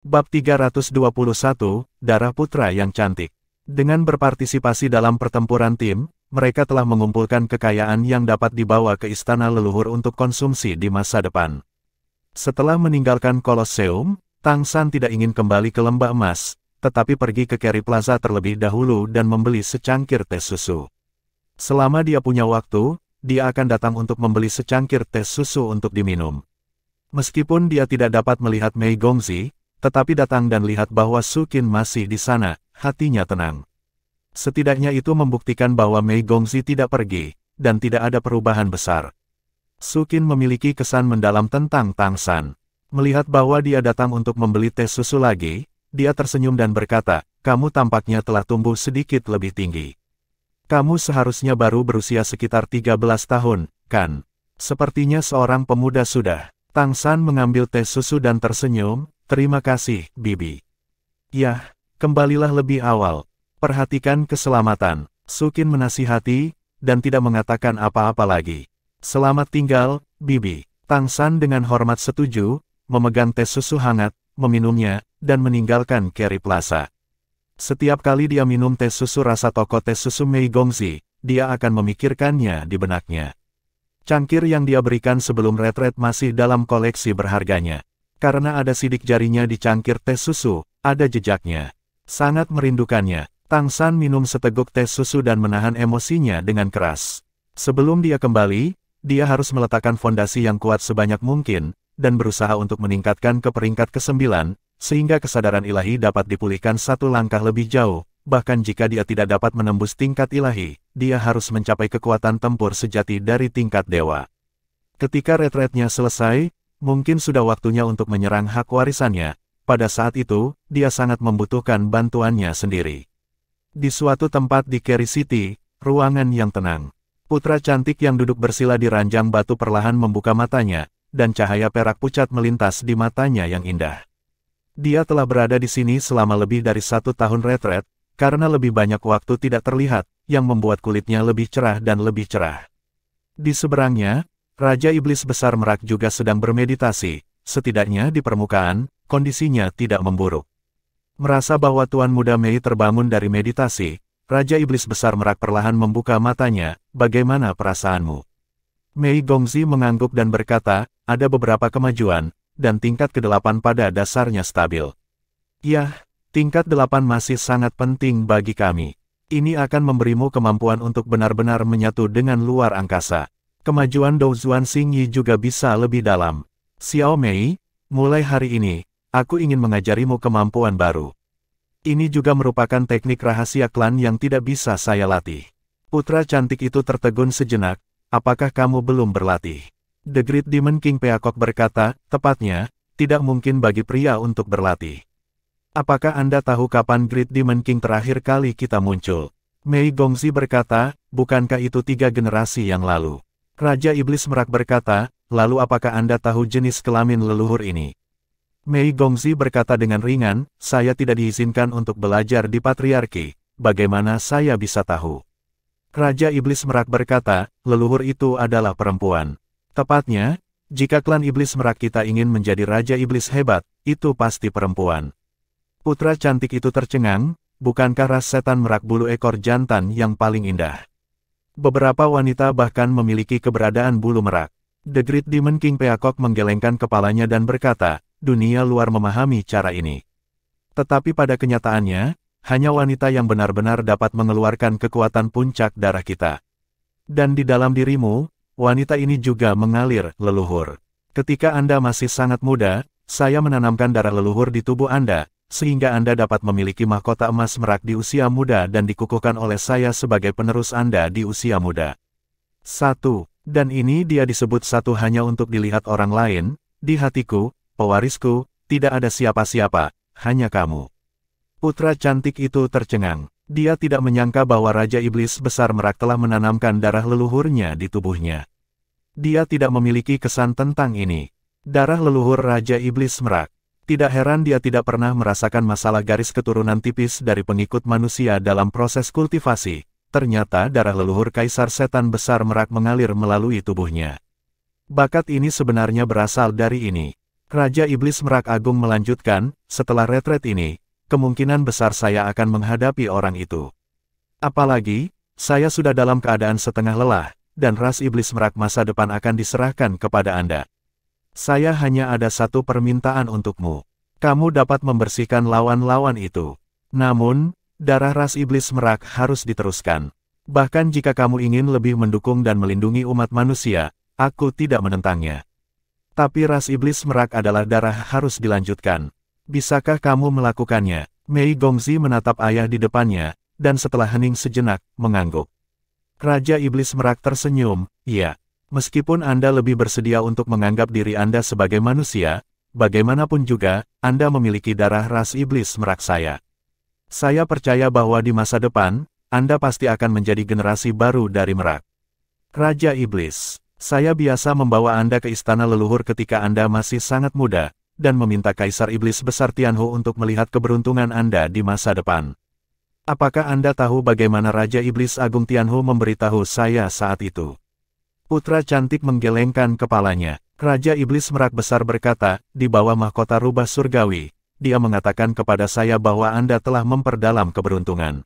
Bab 321, Darah Putra yang Cantik. Dengan berpartisipasi dalam pertempuran tim, mereka telah mengumpulkan kekayaan yang dapat dibawa ke istana leluhur untuk konsumsi di masa depan. Setelah meninggalkan Kolosseum, Tang San tidak ingin kembali ke Lembah Emas, tetapi pergi ke Kerry Plaza terlebih dahulu dan membeli secangkir teh susu. Selama dia punya waktu, dia akan datang untuk membeli secangkir teh susu untuk diminum. Meskipun dia tidak dapat melihat Mei Gongzi, tetapi datang dan lihat bahwa Su Qin masih di sana, hatinya tenang. Setidaknya itu membuktikan bahwa Mei Gongzi tidak pergi, dan tidak ada perubahan besar. Su Qin memiliki kesan mendalam tentang Tang San. Melihat bahwa dia datang untuk membeli teh susu lagi, dia tersenyum dan berkata, "Kamu tampaknya telah tumbuh sedikit lebih tinggi. Kamu seharusnya baru berusia sekitar 13 tahun, kan? Sepertinya seorang pemuda sudah." Tang San mengambil teh susu dan tersenyum, "Terima kasih, Bibi." "Yah, kembalilah lebih awal. Perhatikan keselamatan." Su Qin menasihati, dan tidak mengatakan apa-apa lagi. "Selamat tinggal, Bibi." Tang San dengan hormat setuju, memegang teh susu hangat, meminumnya, dan meninggalkan Kerry Plaza. Setiap kali dia minum teh susu rasa toko teh susu Mei Gongzi, dia akan memikirkannya di benaknya. Cangkir yang dia berikan sebelum retret masih dalam koleksi berharganya. Karena ada sidik jarinya di cangkir teh susu, ada jejaknya. Sangat merindukannya. Tang San minum seteguk teh susu dan menahan emosinya dengan keras. Sebelum dia kembali, dia harus meletakkan fondasi yang kuat sebanyak mungkin, dan berusaha untuk meningkatkan ke peringkat ke-9, sehingga kesadaran ilahi dapat dipulihkan satu langkah lebih jauh. Bahkan jika dia tidak dapat menembus tingkat ilahi, dia harus mencapai kekuatan tempur sejati dari tingkat dewa. Ketika retretnya selesai, mungkin sudah waktunya untuk menyerang hak warisannya. Pada saat itu, dia sangat membutuhkan bantuannya sendiri. Di suatu tempat di Kerry City, ruangan yang tenang. Putra cantik yang duduk bersila di ranjang batu perlahan membuka matanya, dan cahaya perak pucat melintas di matanya yang indah. Dia telah berada di sini selama lebih dari 1 tahun retret, karena lebih banyak waktu tidak terlihat, yang membuat kulitnya lebih cerah dan lebih cerah. Di seberangnya, Raja Iblis Besar Merak juga sedang bermeditasi, setidaknya di permukaan, kondisinya tidak memburuk. Merasa bahwa Tuan Muda Mei terbangun dari meditasi, Raja Iblis Besar Merak perlahan membuka matanya, "Bagaimana perasaanmu?" Mei Gongzi mengangguk dan berkata, "Ada beberapa kemajuan, dan tingkat ke-8 pada dasarnya stabil." "Yah, tingkat 8 masih sangat penting bagi kami. Ini akan memberimu kemampuan untuk benar-benar menyatu dengan luar angkasa. Kemajuan Dou Zuan Xingyi juga bisa lebih dalam. Xiao Mei, mulai hari ini, aku ingin mengajarimu kemampuan baru. Ini juga merupakan teknik rahasia klan yang tidak bisa saya latih." Putra cantik itu tertegun sejenak, "Apakah kamu belum berlatih?" The Great Demon King Peacock berkata, "Tepatnya, tidak mungkin bagi pria untuk berlatih." "Apakah Anda tahu kapan Great Demon King terakhir kali kita muncul?" Mei Gongzi berkata, "Bukankah itu 3 generasi yang lalu?" Raja Iblis Merak berkata, "Lalu apakah Anda tahu jenis kelamin leluhur ini?" Mei Gongzi berkata dengan ringan, "Saya tidak diizinkan untuk belajar di patriarki, bagaimana saya bisa tahu?" Raja Iblis Merak berkata, "Leluhur itu adalah perempuan. Tepatnya, jika klan Iblis Merak kita ingin menjadi Raja Iblis hebat, itu pasti perempuan." Putra cantik itu tercengang, "Bukankah ras setan merak bulu ekor jantan yang paling indah? Beberapa wanita bahkan memiliki keberadaan bulu merak." The Great Demon King Peacock menggelengkan kepalanya dan berkata, "Dunia luar memahami cara ini. Tetapi pada kenyataannya, hanya wanita yang benar-benar dapat mengeluarkan kekuatan puncak darah kita. Dan di dalam dirimu, wanita ini juga mengalir leluhur. Ketika Anda masih sangat muda, saya menanamkan darah leluhur di tubuh Anda, sehingga Anda dapat memiliki mahkota emas merak di usia muda dan dikukuhkan oleh saya sebagai penerus Anda di usia muda. 1. Dan ini dia disebut 1 hanya untuk dilihat orang lain, di hatiku, pewarisku, tidak ada siapa-siapa, hanya kamu." Putra cantik itu tercengang. Dia tidak menyangka bahwa Raja Iblis Besar Merak telah menanamkan darah leluhurnya di tubuhnya. Dia tidak memiliki kesan tentang ini. Darah leluhur Raja Iblis Merak. Tidak heran dia tidak pernah merasakan masalah garis keturunan tipis dari pengikut manusia dalam proses kultivasi. Ternyata darah leluhur Kaisar Setan Besar Merak mengalir melalui tubuhnya. Bakat ini sebenarnya berasal dari ini. Raja Iblis Merak Agung melanjutkan, setelah retret ini, kemungkinan besar saya akan menghadapi orang itu. Apalagi, saya sudah dalam keadaan setengah lelah, dan ras Iblis Merak masa depan akan diserahkan kepada Anda. Saya hanya ada satu permintaan untukmu. Kamu dapat membersihkan lawan-lawan itu. Namun, darah ras Iblis Merak harus diteruskan. Bahkan jika kamu ingin lebih mendukung dan melindungi umat manusia, aku tidak menentangnya. Tapi ras Iblis Merak adalah darah harus dilanjutkan. Bisakah kamu melakukannya? Mei Gongzi menatap ayah di depannya, dan setelah hening sejenak, mengangguk. Raja Iblis Merak tersenyum, iya. Meskipun Anda lebih bersedia untuk menganggap diri Anda sebagai manusia, bagaimanapun juga, Anda memiliki darah ras Iblis Merak saya. Saya percaya bahwa di masa depan, Anda pasti akan menjadi generasi baru dari Merak. Raja Iblis, saya biasa membawa Anda ke istana leluhur ketika Anda masih sangat muda, dan meminta Kaisar Iblis Besar Tianhu untuk melihat keberuntungan Anda di masa depan. Apakah Anda tahu bagaimana Raja Iblis Agung Tianhu memberitahu saya saat itu? Putra cantik menggelengkan kepalanya. Raja Iblis Merak Besar berkata, di bawah mahkota rubah surgawi, dia mengatakan kepada saya bahwa Anda telah memperdalam keberuntungan.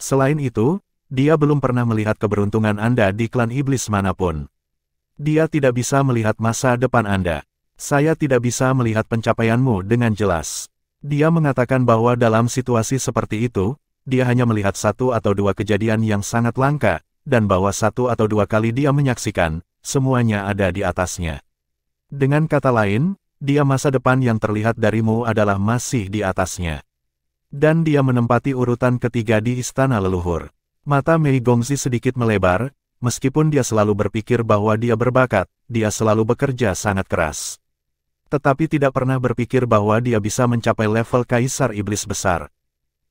Selain itu, dia belum pernah melihat keberuntungan Anda di klan iblis manapun. Dia tidak bisa melihat masa depan Anda. Saya tidak bisa melihat pencapaianmu dengan jelas. Dia mengatakan bahwa dalam situasi seperti itu, dia hanya melihat satu atau dua kejadian yang sangat langka, dan bahwa satu atau dua kali dia menyaksikan, semuanya ada di atasnya. Dengan kata lain, dia masa depan yang terlihat darimu adalah masih di atasnya. Dan dia menempati urutan ketiga di istana leluhur. Mata Mei Gongzi sedikit melebar, meskipun dia selalu berpikir bahwa dia berbakat, dia selalu bekerja sangat keras. Tetapi tidak pernah berpikir bahwa dia bisa mencapai level Kaisar Iblis Besar.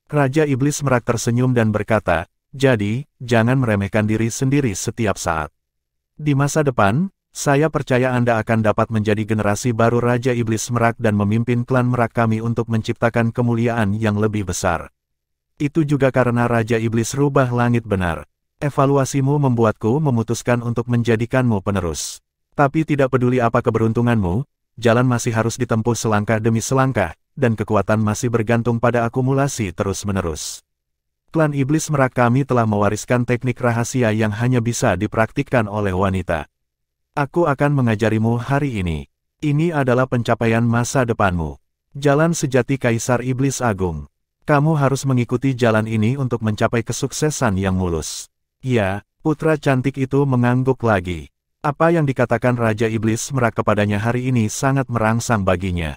Raja Iblis Merak tersenyum dan berkata, jadi, jangan meremehkan diri sendiri setiap saat. Di masa depan, saya percaya Anda akan dapat menjadi generasi baru Raja Iblis Merak dan memimpin klan Merak kami untuk menciptakan kemuliaan yang lebih besar. Itu juga karena Raja Iblis Rubah Langit benar. Evaluasimu membuatku memutuskan untuk menjadikanmu penerus. Tapi tidak peduli apa keberuntunganmu, jalan masih harus ditempuh selangkah demi selangkah, dan kekuatan masih bergantung pada akumulasi terus-menerus. Klan Iblis Merak kami telah mewariskan teknik rahasia yang hanya bisa dipraktikkan oleh wanita. Aku akan mengajarimu hari ini. Ini adalah pencapaian masa depanmu. Jalan sejati Kaisar Iblis Agung. Kamu harus mengikuti jalan ini untuk mencapai kesuksesan yang mulus. Ya, putra cantik itu mengangguk lagi. Apa yang dikatakan Raja Iblis Merak kepadanya hari ini sangat merangsang baginya.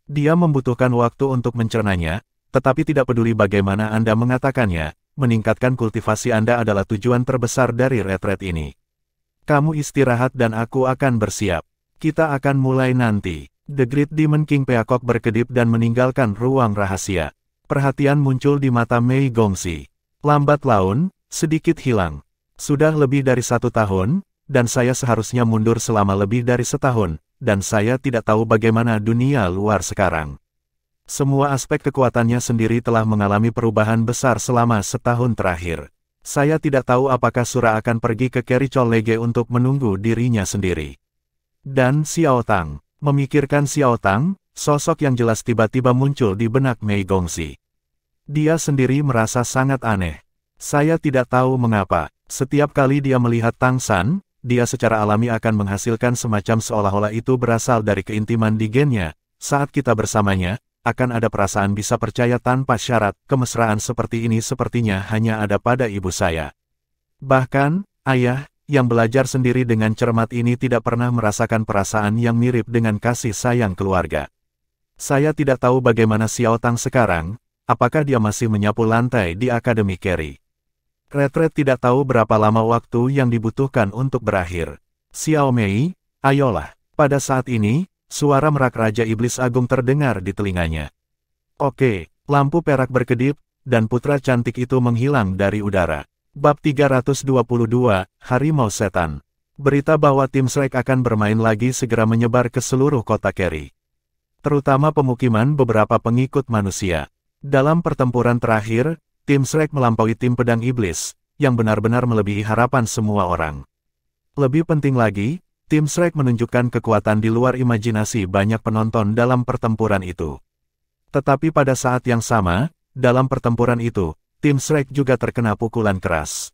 Dia membutuhkan waktu untuk mencernanya, tetapi tidak peduli bagaimana Anda mengatakannya, meningkatkan kultivasi Anda adalah tujuan terbesar dari retret ini. Kamu istirahat dan aku akan bersiap. Kita akan mulai nanti. The Great Demon King Peacock berkedip dan meninggalkan ruang rahasia. Perhatian muncul di mata Mei Gongzi. Lambat laun, sedikit hilang. Sudah lebih dari 1 tahun, dan saya seharusnya mundur selama lebih dari setahun, dan saya tidak tahu bagaimana dunia luar sekarang. Semua aspek kekuatannya sendiri telah mengalami perubahan besar selama setahun terakhir. Saya tidak tahu apakah Sura akan pergi ke Kericol Lege untuk menunggu dirinya sendiri. Dan Xiao Tang, memikirkan Xiao Tang, sosok yang jelas tiba-tiba muncul di benak Mei Gongzi. Dia sendiri merasa sangat aneh. Saya tidak tahu mengapa, setiap kali dia melihat Tang San, dia secara alami akan menghasilkan semacam seolah-olah itu berasal dari keintiman di gennya. Saat kita bersamanya, akan ada perasaan bisa percaya tanpa syarat. Kemesraan seperti ini sepertinya hanya ada pada ibu saya. Bahkan, ayah, yang belajar sendiri dengan cermat ini tidak pernah merasakan perasaan yang mirip dengan kasih sayang keluarga. Saya tidak tahu bagaimana Xiao Tang sekarang, apakah dia masih menyapu lantai di Akademi Carry. Retret tidak tahu berapa lama waktu yang dibutuhkan untuk berakhir. Xiao Mei, ayolah. Pada saat ini, suara merak Raja Iblis Agung terdengar di telinganya. Oke, lampu perak berkedip, dan putra cantik itu menghilang dari udara. Bab 322, Harimau Setan. Berita bahwa tim Shrek akan bermain lagi segera menyebar ke seluruh kota Carry. Terutama pemukiman beberapa pengikut manusia. Dalam pertempuran terakhir, tim Shrek melampaui tim pedang iblis, yang benar-benar melebihi harapan semua orang. Lebih penting lagi, Tim Shrek menunjukkan kekuatan di luar imajinasi banyak penonton dalam pertempuran itu. Tetapi pada saat yang sama, dalam pertempuran itu, Tim Shrek juga terkena pukulan keras.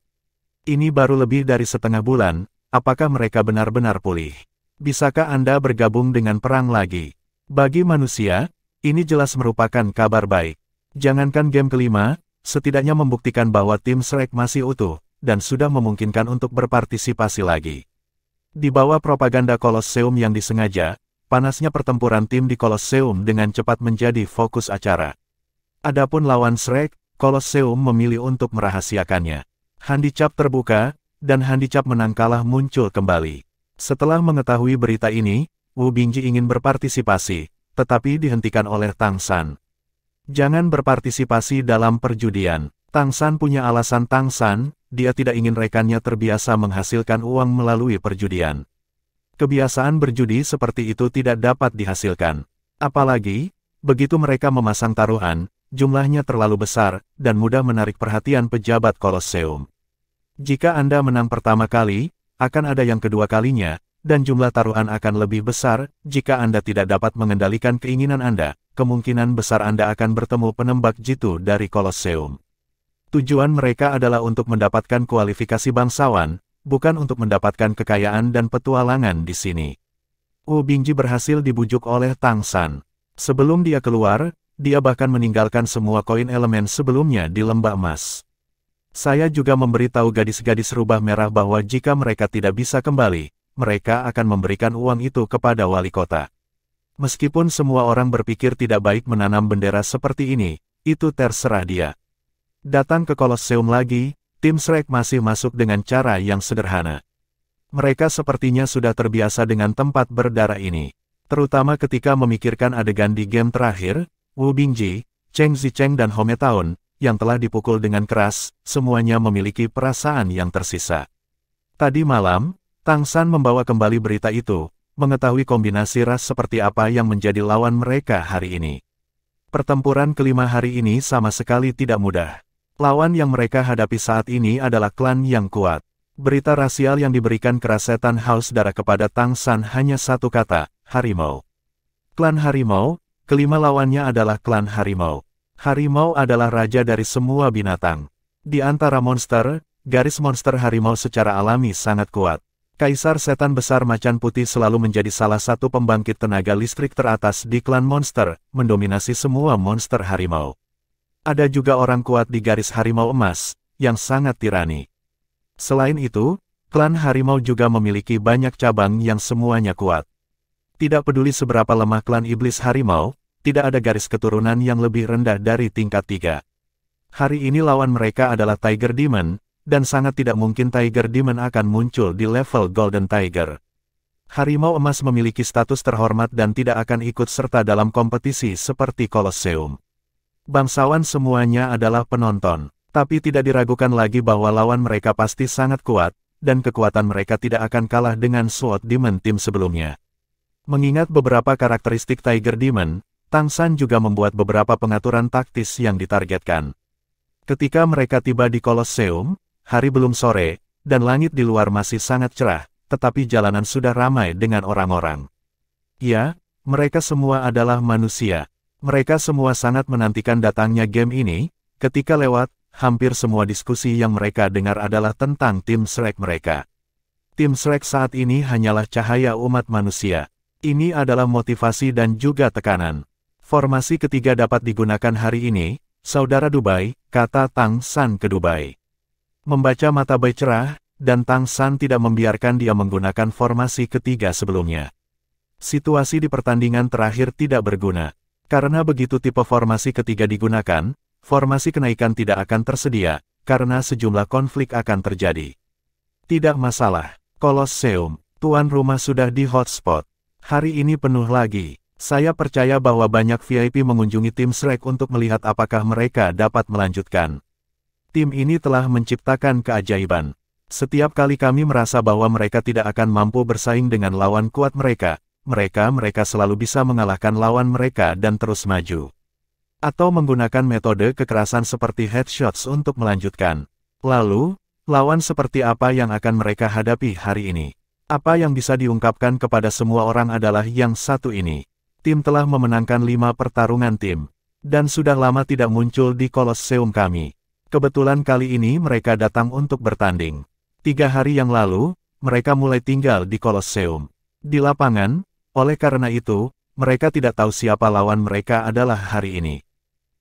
Ini baru lebih dari setengah bulan, apakah mereka benar-benar pulih? Bisakah Anda bergabung dengan perang lagi? Bagi manusia, ini jelas merupakan kabar baik. Jangankan game kelima, setidaknya membuktikan bahwa Tim Shrek masih utuh, dan sudah memungkinkan untuk berpartisipasi lagi. Di bawah propaganda Kolosseum yang disengaja, panasnya pertempuran tim di Kolosseum dengan cepat menjadi fokus acara. Adapun lawan Shrek, Kolosseum memilih untuk merahasiakannya. Handicap terbuka, dan handicap menang kalah muncul kembali. Setelah mengetahui berita ini, Wu Bingji ingin berpartisipasi, tetapi dihentikan oleh Tang San. Jangan berpartisipasi dalam perjudian. Tang San punya alasan. Tang San, dia tidak ingin rekannya terbiasa menghasilkan uang melalui perjudian. Kebiasaan berjudi seperti itu tidak dapat dihasilkan. Apalagi, begitu mereka memasang taruhan, jumlahnya terlalu besar, dan mudah menarik perhatian pejabat Kolosseum. Jika Anda menang pertama kali, akan ada yang kedua kalinya, dan jumlah taruhan akan lebih besar. Jika Anda tidak dapat mengendalikan keinginan Anda, kemungkinan besar Anda akan bertemu penembak jitu dari Kolosseum. Tujuan mereka adalah untuk mendapatkan kualifikasi bangsawan, bukan untuk mendapatkan kekayaan dan petualangan di sini. Wu Bingji berhasil dibujuk oleh Tang San. Sebelum dia keluar, dia bahkan meninggalkan semua koin elemen sebelumnya di lembah emas. Saya juga memberitahu gadis-gadis rubah merah bahwa jika mereka tidak bisa kembali, mereka akan memberikan uang itu kepada wali kota. Meskipun semua orang berpikir tidak baik menanam bendera seperti ini, itu terserah dia. Datang ke Kolosseum lagi, Tim Shrek masih masuk dengan cara yang sederhana. Mereka sepertinya sudah terbiasa dengan tempat berdarah ini. Terutama ketika memikirkan adegan di game terakhir, Wu Bingji, Cheng Zicheng dan Home Taun, yang telah dipukul dengan keras, semuanya memiliki perasaan yang tersisa. Tadi malam, Tang San membawa kembali berita itu, mengetahui kombinasi ras seperti apa yang menjadi lawan mereka hari ini. Pertempuran kelima hari ini sama sekali tidak mudah. Lawan yang mereka hadapi saat ini adalah klan yang kuat. Berita rasial yang diberikan Kerasetan Haus Darah kepada Tang San hanya satu kata, harimau. Klan harimau, kelima lawannya adalah klan harimau. Harimau adalah raja dari semua binatang. Di antara monster, garis monster harimau secara alami sangat kuat. Kaisar Setan Besar Macan Putih selalu menjadi salah satu pembangkit tenaga listrik teratas di klan monster, mendominasi semua monster harimau. Ada juga orang kuat di garis harimau emas, yang sangat tirani. Selain itu, klan harimau juga memiliki banyak cabang yang semuanya kuat. Tidak peduli seberapa lemah klan iblis harimau, tidak ada garis keturunan yang lebih rendah dari tingkat 3. Hari ini lawan mereka adalah Tiger Demon, dan sangat tidak mungkin Tiger Demon akan muncul di level Golden Tiger. Harimau emas memiliki status terhormat dan tidak akan ikut serta dalam kompetisi seperti Kolosseum. Bangsawan semuanya adalah penonton, tapi tidak diragukan lagi bahwa lawan mereka pasti sangat kuat, dan kekuatan mereka tidak akan kalah dengan SWOT Demon Team sebelumnya. Mengingat beberapa karakteristik Tiger Demon, Tang San juga membuat beberapa pengaturan taktis yang ditargetkan. Ketika mereka tiba di Kolosseum, hari belum sore, dan langit di luar masih sangat cerah, tetapi jalanan sudah ramai dengan orang-orang. Ya, mereka semua adalah manusia. Mereka semua sangat menantikan datangnya game ini. Ketika lewat, hampir semua diskusi yang mereka dengar adalah tentang Tim Shrek mereka. Tim Shrek saat ini hanyalah cahaya umat manusia. Ini adalah motivasi dan juga tekanan. Formasi ketiga dapat digunakan hari ini, saudara Dubai, kata Tang San ke Dubai. Membaca mata Bai cerah, dan Tang San tidak membiarkan dia menggunakan formasi ketiga sebelumnya. Situasi di pertandingan terakhir tidak berguna. Karena begitu tipe formasi ketiga digunakan, formasi kenaikan tidak akan tersedia, karena sejumlah konflik akan terjadi. Tidak masalah, Kolosseum, tuan rumah sudah di hotspot. Hari ini penuh lagi. Saya percaya bahwa banyak VIP mengunjungi Tim Shrek untuk melihat apakah mereka dapat melanjutkan. Tim ini telah menciptakan keajaiban. Setiap kali kami merasa bahwa mereka tidak akan mampu bersaing dengan lawan kuat mereka, mereka selalu bisa mengalahkan lawan mereka dan terus maju. Atau menggunakan metode kekerasan seperti headshots untuk melanjutkan. Lalu, lawan seperti apa yang akan mereka hadapi hari ini? Apa yang bisa diungkapkan kepada semua orang adalah yang satu ini. Tim telah memenangkan 5 pertarungan tim. Dan sudah lama tidak muncul di Kolosseum kami. Kebetulan kali ini mereka datang untuk bertanding. 3 hari yang lalu, mereka mulai tinggal di Kolosseum. Di lapangan, oleh karena itu, mereka tidak tahu siapa lawan mereka adalah hari ini.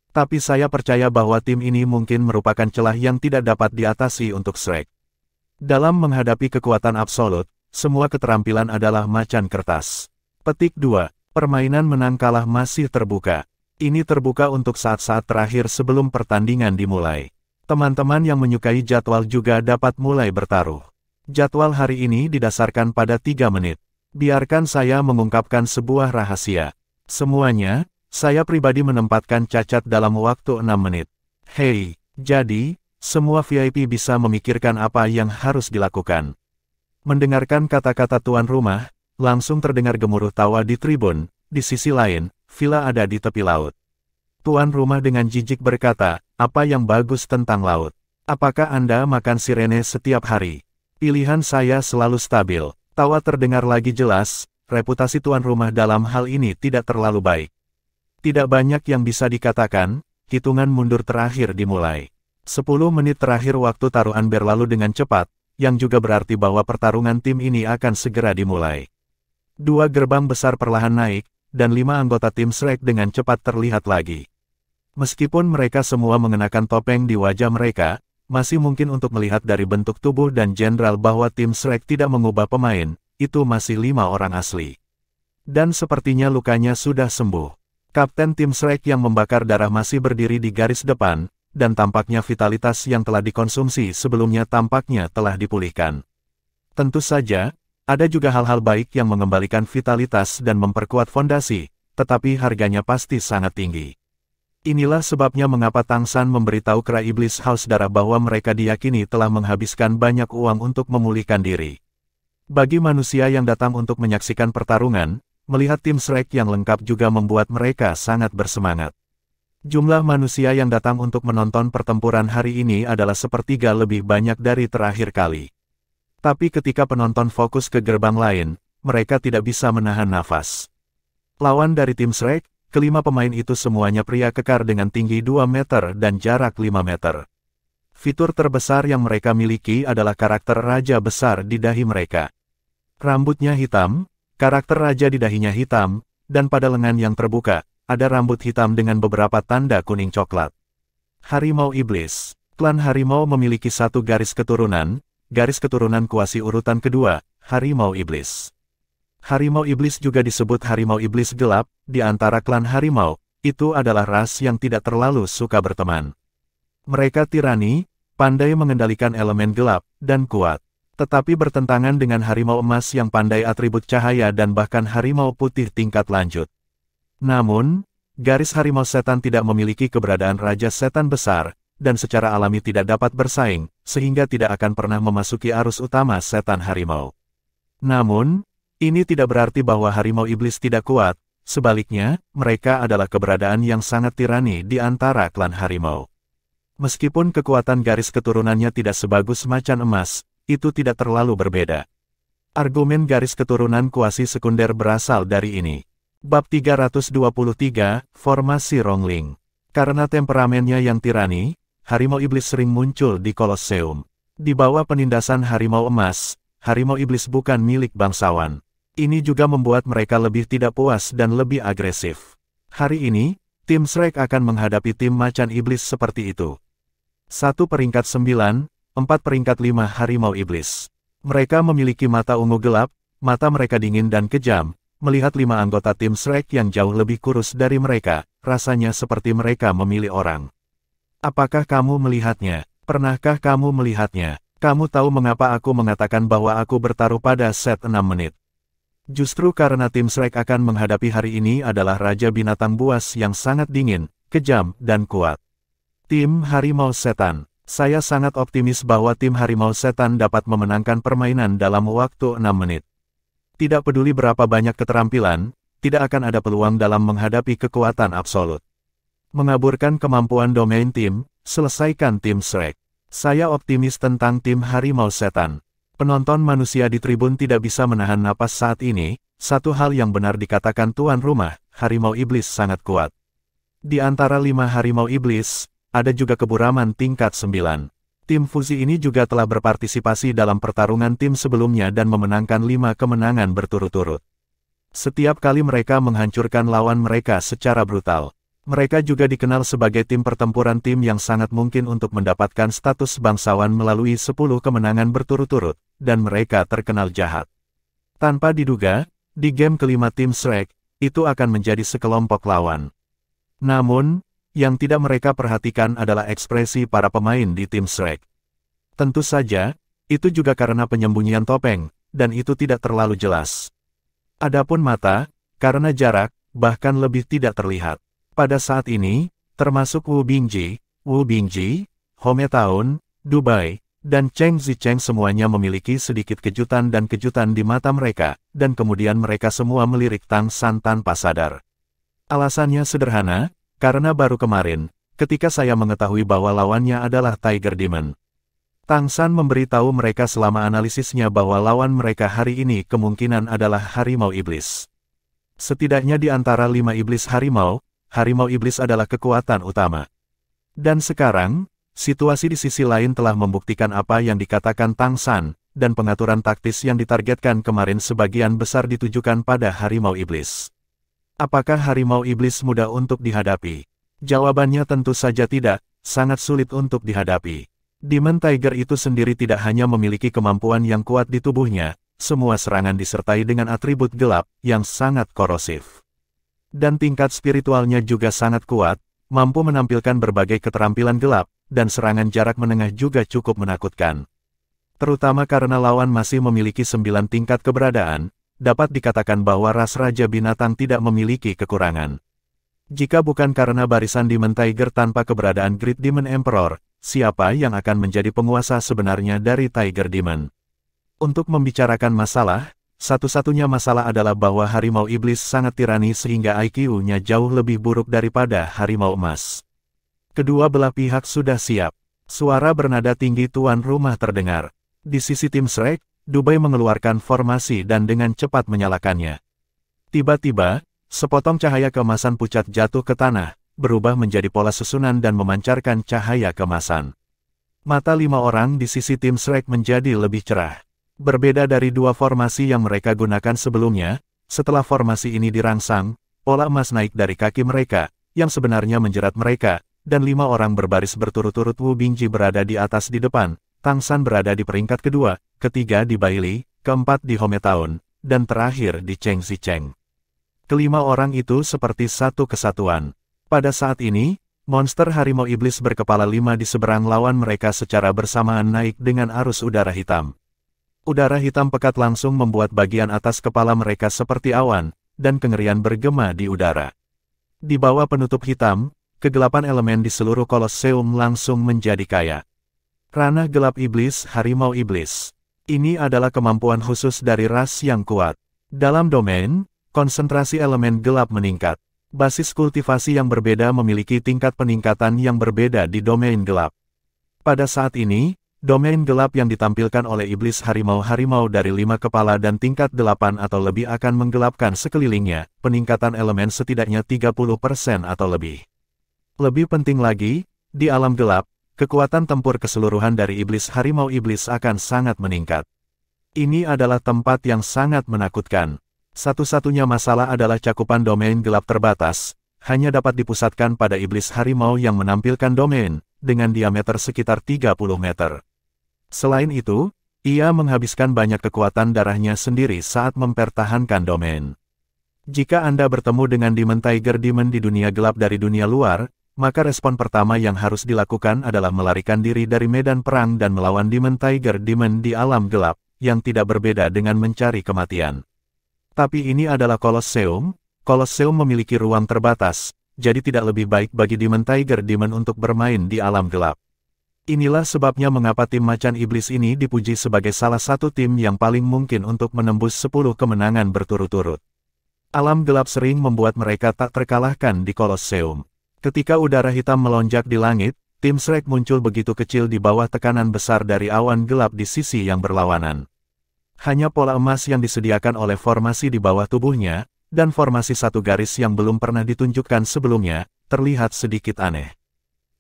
Tapi saya percaya bahwa tim ini mungkin merupakan celah yang tidak dapat diatasi untuk Shrek. Dalam menghadapi kekuatan absolut, semua keterampilan adalah macan kertas. Petik 2. Permainan menang kalah masih terbuka. Ini terbuka untuk saat-saat terakhir sebelum pertandingan dimulai. Teman-teman yang menyukai jadwal juga dapat mulai bertaruh. Jadwal hari ini didasarkan pada 3 menit. Biarkan saya mengungkapkan sebuah rahasia. Semuanya, saya pribadi menempatkan cacat dalam waktu 6 menit. Hei, jadi, semua VIP bisa memikirkan apa yang harus dilakukan. Mendengarkan kata-kata tuan rumah, langsung terdengar gemuruh tawa di tribun. Di sisi lain, villa ada di tepi laut. Tuan rumah dengan jijik berkata, apa yang bagus tentang laut? Apakah Anda makan sirene setiap hari? Pilihan saya selalu stabil. Tawa terdengar lagi jelas, reputasi tuan rumah dalam hal ini tidak terlalu baik. Tidak banyak yang bisa dikatakan, hitungan mundur terakhir dimulai. 10 menit terakhir waktu taruhan berlalu dengan cepat, yang juga berarti bahwa pertarungan tim ini akan segera dimulai. 2 gerbang besar perlahan naik, dan 5 anggota tim Shrek dengan cepat terlihat lagi. Meskipun mereka semua mengenakan topeng di wajah mereka, masih mungkin untuk melihat dari bentuk tubuh dan jenderal bahwa tim Shrek tidak mengubah pemain, itu masih 5 orang asli. Dan sepertinya lukanya sudah sembuh. Kapten tim Shrek yang membakar darah masih berdiri di garis depan, dan tampaknya vitalitas yang telah dikonsumsi sebelumnya tampaknya telah dipulihkan. Tentu saja, ada juga hal-hal baik yang mengembalikan vitalitas dan memperkuat fondasi, tetapi harganya pasti sangat tinggi. Inilah sebabnya mengapa Tang San memberitahu kera iblis Haus Darah bahwa mereka diyakini telah menghabiskan banyak uang untuk memulihkan diri. Bagi manusia yang datang untuk menyaksikan pertarungan, melihat tim Shrek yang lengkap juga membuat mereka sangat bersemangat. Jumlah manusia yang datang untuk menonton pertempuran hari ini adalah sepertiga lebih banyak dari terakhir kali. Tapi ketika penonton fokus ke gerbang lain, mereka tidak bisa menahan nafas. Lawan dari tim Shrek, kelima pemain itu semuanya pria kekar dengan tinggi 2 meter dan jarak 5 meter. Fitur terbesar yang mereka miliki adalah karakter raja besar di dahi mereka. Rambutnya hitam, karakter raja di dahinya hitam, dan pada lengan yang terbuka, ada rambut hitam dengan beberapa tanda kuning coklat. Harimau Iblis. Klan Harimau memiliki 1 garis keturunan kuasi urutan kedua, Harimau Iblis. Harimau Iblis juga disebut Harimau Iblis Gelap, di antara klan Harimau, itu adalah ras yang tidak terlalu suka berteman. Mereka tirani, pandai mengendalikan elemen gelap, dan kuat. Tetapi bertentangan dengan Harimau Emas yang pandai atribut cahaya dan bahkan Harimau Putih tingkat lanjut. Namun, garis Harimau Setan tidak memiliki keberadaan Raja Setan besar, dan secara alami tidak dapat bersaing, sehingga tidak akan pernah memasuki arus utama Setan Harimau. Namun, ini tidak berarti bahwa Harimau Iblis tidak kuat, sebaliknya, mereka adalah keberadaan yang sangat tirani di antara klan Harimau. Meskipun kekuatan garis keturunannya tidak sebagus macan emas, itu tidak terlalu berbeda. Argumen garis keturunan kuasi sekunder berasal dari ini. Bab 323, Formasi Rongling. Karena temperamennya yang tirani, Harimau Iblis sering muncul di Kolosseum. Di bawah penindasan Harimau Emas, Harimau Iblis bukan milik bangsawan. Ini juga membuat mereka lebih tidak puas dan lebih agresif. Hari ini, tim Shrek akan menghadapi tim macan iblis seperti itu. 1 peringkat 9, 4 peringkat 5 Harimau Iblis. Mereka memiliki mata ungu gelap, mata mereka dingin dan kejam. Melihat 5 anggota tim Shrek yang jauh lebih kurus dari mereka, rasanya seperti mereka memilih orang. Apakah kamu melihatnya? Pernahkah kamu melihatnya? Kamu tahu mengapa aku mengatakan bahwa aku bertaruh pada set 6 menit? Justru karena tim Shrek akan menghadapi hari ini adalah Raja Binatang Buas yang sangat dingin, kejam, dan kuat. Tim Harimau Setan. Saya sangat optimis bahwa tim Harimau Setan dapat memenangkan permainan dalam waktu 6 menit. Tidak peduli berapa banyak keterampilan, tidak akan ada peluang dalam menghadapi kekuatan absolut. Mengaburkan kemampuan domain tim, selesaikan tim Shrek. Saya optimis tentang tim Harimau Setan. Penonton manusia di tribun tidak bisa menahan napas saat ini. Satu hal yang benar dikatakan tuan rumah, Harimau Iblis sangat kuat. Di antara 5 Harimau Iblis, ada juga keburaman tingkat 9. Tim fuzi ini juga telah berpartisipasi dalam pertarungan tim sebelumnya dan memenangkan 5 kemenangan berturut-turut. Setiap kali mereka menghancurkan lawan mereka secara brutal. Mereka juga dikenal sebagai tim pertempuran tim yang sangat mungkin untuk mendapatkan status bangsawan melalui 10 kemenangan berturut-turut, dan mereka terkenal jahat. Tanpa diduga, di game kelima tim Shrek, itu akan menjadi sekelompok lawan. Namun, yang tidak mereka perhatikan adalah ekspresi para pemain di tim Shrek. Tentu saja, itu juga karena penyembunyian topeng, dan itu tidak terlalu jelas. Adapun mata, karena jarak, bahkan lebih tidak terlihat. Pada saat ini, termasuk Wu Bingji, Home Town, Dubai, dan Cheng Zicheng semuanya memiliki sedikit kejutan dan kejutan di mata mereka, dan kemudian mereka semua melirik Tang San tanpa sadar. Alasannya sederhana, karena baru kemarin, ketika saya mengetahui bahwa lawannya adalah Tiger Demon. Tang San memberitahu mereka selama analisisnya bahwa lawan mereka hari ini kemungkinan adalah Harimau Iblis. Setidaknya di antara 5 iblis Harimau Iblis adalah kekuatan utama. Dan sekarang, situasi di sisi lain telah membuktikan apa yang dikatakan Tang San, dan pengaturan taktis yang ditargetkan kemarin sebagian besar ditujukan pada Harimau Iblis. Apakah Harimau Iblis mudah untuk dihadapi? Jawabannya tentu saja tidak, sangat sulit untuk dihadapi. Demon Tiger itu sendiri tidak hanya memiliki kemampuan yang kuat di tubuhnya, semua serangan disertai dengan atribut gelap yang sangat korosif. Dan tingkat spiritualnya juga sangat kuat, mampu menampilkan berbagai keterampilan gelap, dan serangan jarak menengah juga cukup menakutkan. Terutama karena lawan masih memiliki 9 tingkat keberadaan, dapat dikatakan bahwa ras Raja Binatang tidak memiliki kekurangan. Jika bukan karena barisan Demon Tiger tanpa keberadaan Great Demon Emperor, siapa yang akan menjadi penguasa sebenarnya dari Tiger Demon? Untuk membicarakan masalah, satu-satunya masalah adalah bahwa Harimau Iblis sangat tirani sehingga IQ-nya jauh lebih buruk daripada Harimau Emas. Kedua belah pihak sudah siap. Suara bernada tinggi tuan rumah terdengar. Di sisi tim Shrek, Dubai mengeluarkan formasi dan dengan cepat menyalakannya. Tiba-tiba, sepotong cahaya keemasan pucat jatuh ke tanah, berubah menjadi pola susunan dan memancarkan cahaya keemasan. Mata 5 orang di sisi tim Shrek menjadi lebih cerah. Berbeda dari 2 formasi yang mereka gunakan sebelumnya, setelah formasi ini dirangsang, pola emas naik dari kaki mereka, yang sebenarnya menjerat mereka, dan 5 orang berbaris berturut-turut. Wu Bingji berada di atas di depan, Tang San berada di peringkat kedua, ketiga di Bailey, keempat di Home Town, dan terakhir di Cheng Zicheng. Kelima orang itu seperti satu kesatuan. Pada saat ini, monster Harimau Iblis berkepala 5 di seberang lawan mereka secara bersamaan naik dengan arus udara hitam. Udara hitam pekat langsung membuat bagian atas kepala mereka seperti awan, dan kengerian bergema di udara. Di bawah penutup hitam, kegelapan elemen di seluruh Kolosseum langsung menjadi kaya. Ranah gelap iblis Harimau Iblis. Ini adalah kemampuan khusus dari ras yang kuat. Dalam domain, konsentrasi elemen gelap meningkat. Basis kultivasi yang berbeda memiliki tingkat peningkatan yang berbeda di domain gelap. Pada saat ini, domain gelap yang ditampilkan oleh iblis harimau-harimau dari 5 kepala dan tingkat 8 atau lebih akan menggelapkan sekelilingnya, peningkatan elemen setidaknya 30% atau lebih. Lebih penting lagi, di alam gelap, kekuatan tempur keseluruhan dari iblis harimau iblis akan sangat meningkat. Ini adalah tempat yang sangat menakutkan. Satu-satunya masalah adalah cakupan domain gelap terbatas, hanya dapat dipusatkan pada iblis harimau yang menampilkan domain, dengan diameter sekitar 30 meter. Selain itu, ia menghabiskan banyak kekuatan darahnya sendiri saat mempertahankan domain. Jika Anda bertemu dengan Demon Tiger Demon di dunia gelap dari dunia luar, maka respon pertama yang harus dilakukan adalah melarikan diri dari medan perang dan melawan Demon Tiger Demon di alam gelap, yang tidak berbeda dengan mencari kematian. Tapi ini adalah Kolosseum. Kolosseum memiliki ruang terbatas, jadi tidak lebih baik bagi Demon Tiger Demon untuk bermain di alam gelap. Inilah sebabnya mengapa tim macan iblis ini dipuji sebagai salah satu tim yang paling mungkin untuk menembus 10 kemenangan berturut-turut. Alam gelap sering membuat mereka tak terkalahkan di Kolosseum. Ketika udara hitam melonjak di langit, tim Shrek muncul begitu kecil di bawah tekanan besar dari awan gelap di sisi yang berlawanan. Hanya pola emas yang disediakan oleh formasi di bawah tubuhnya, dan formasi satu garis yang belum pernah ditunjukkan sebelumnya, terlihat sedikit aneh.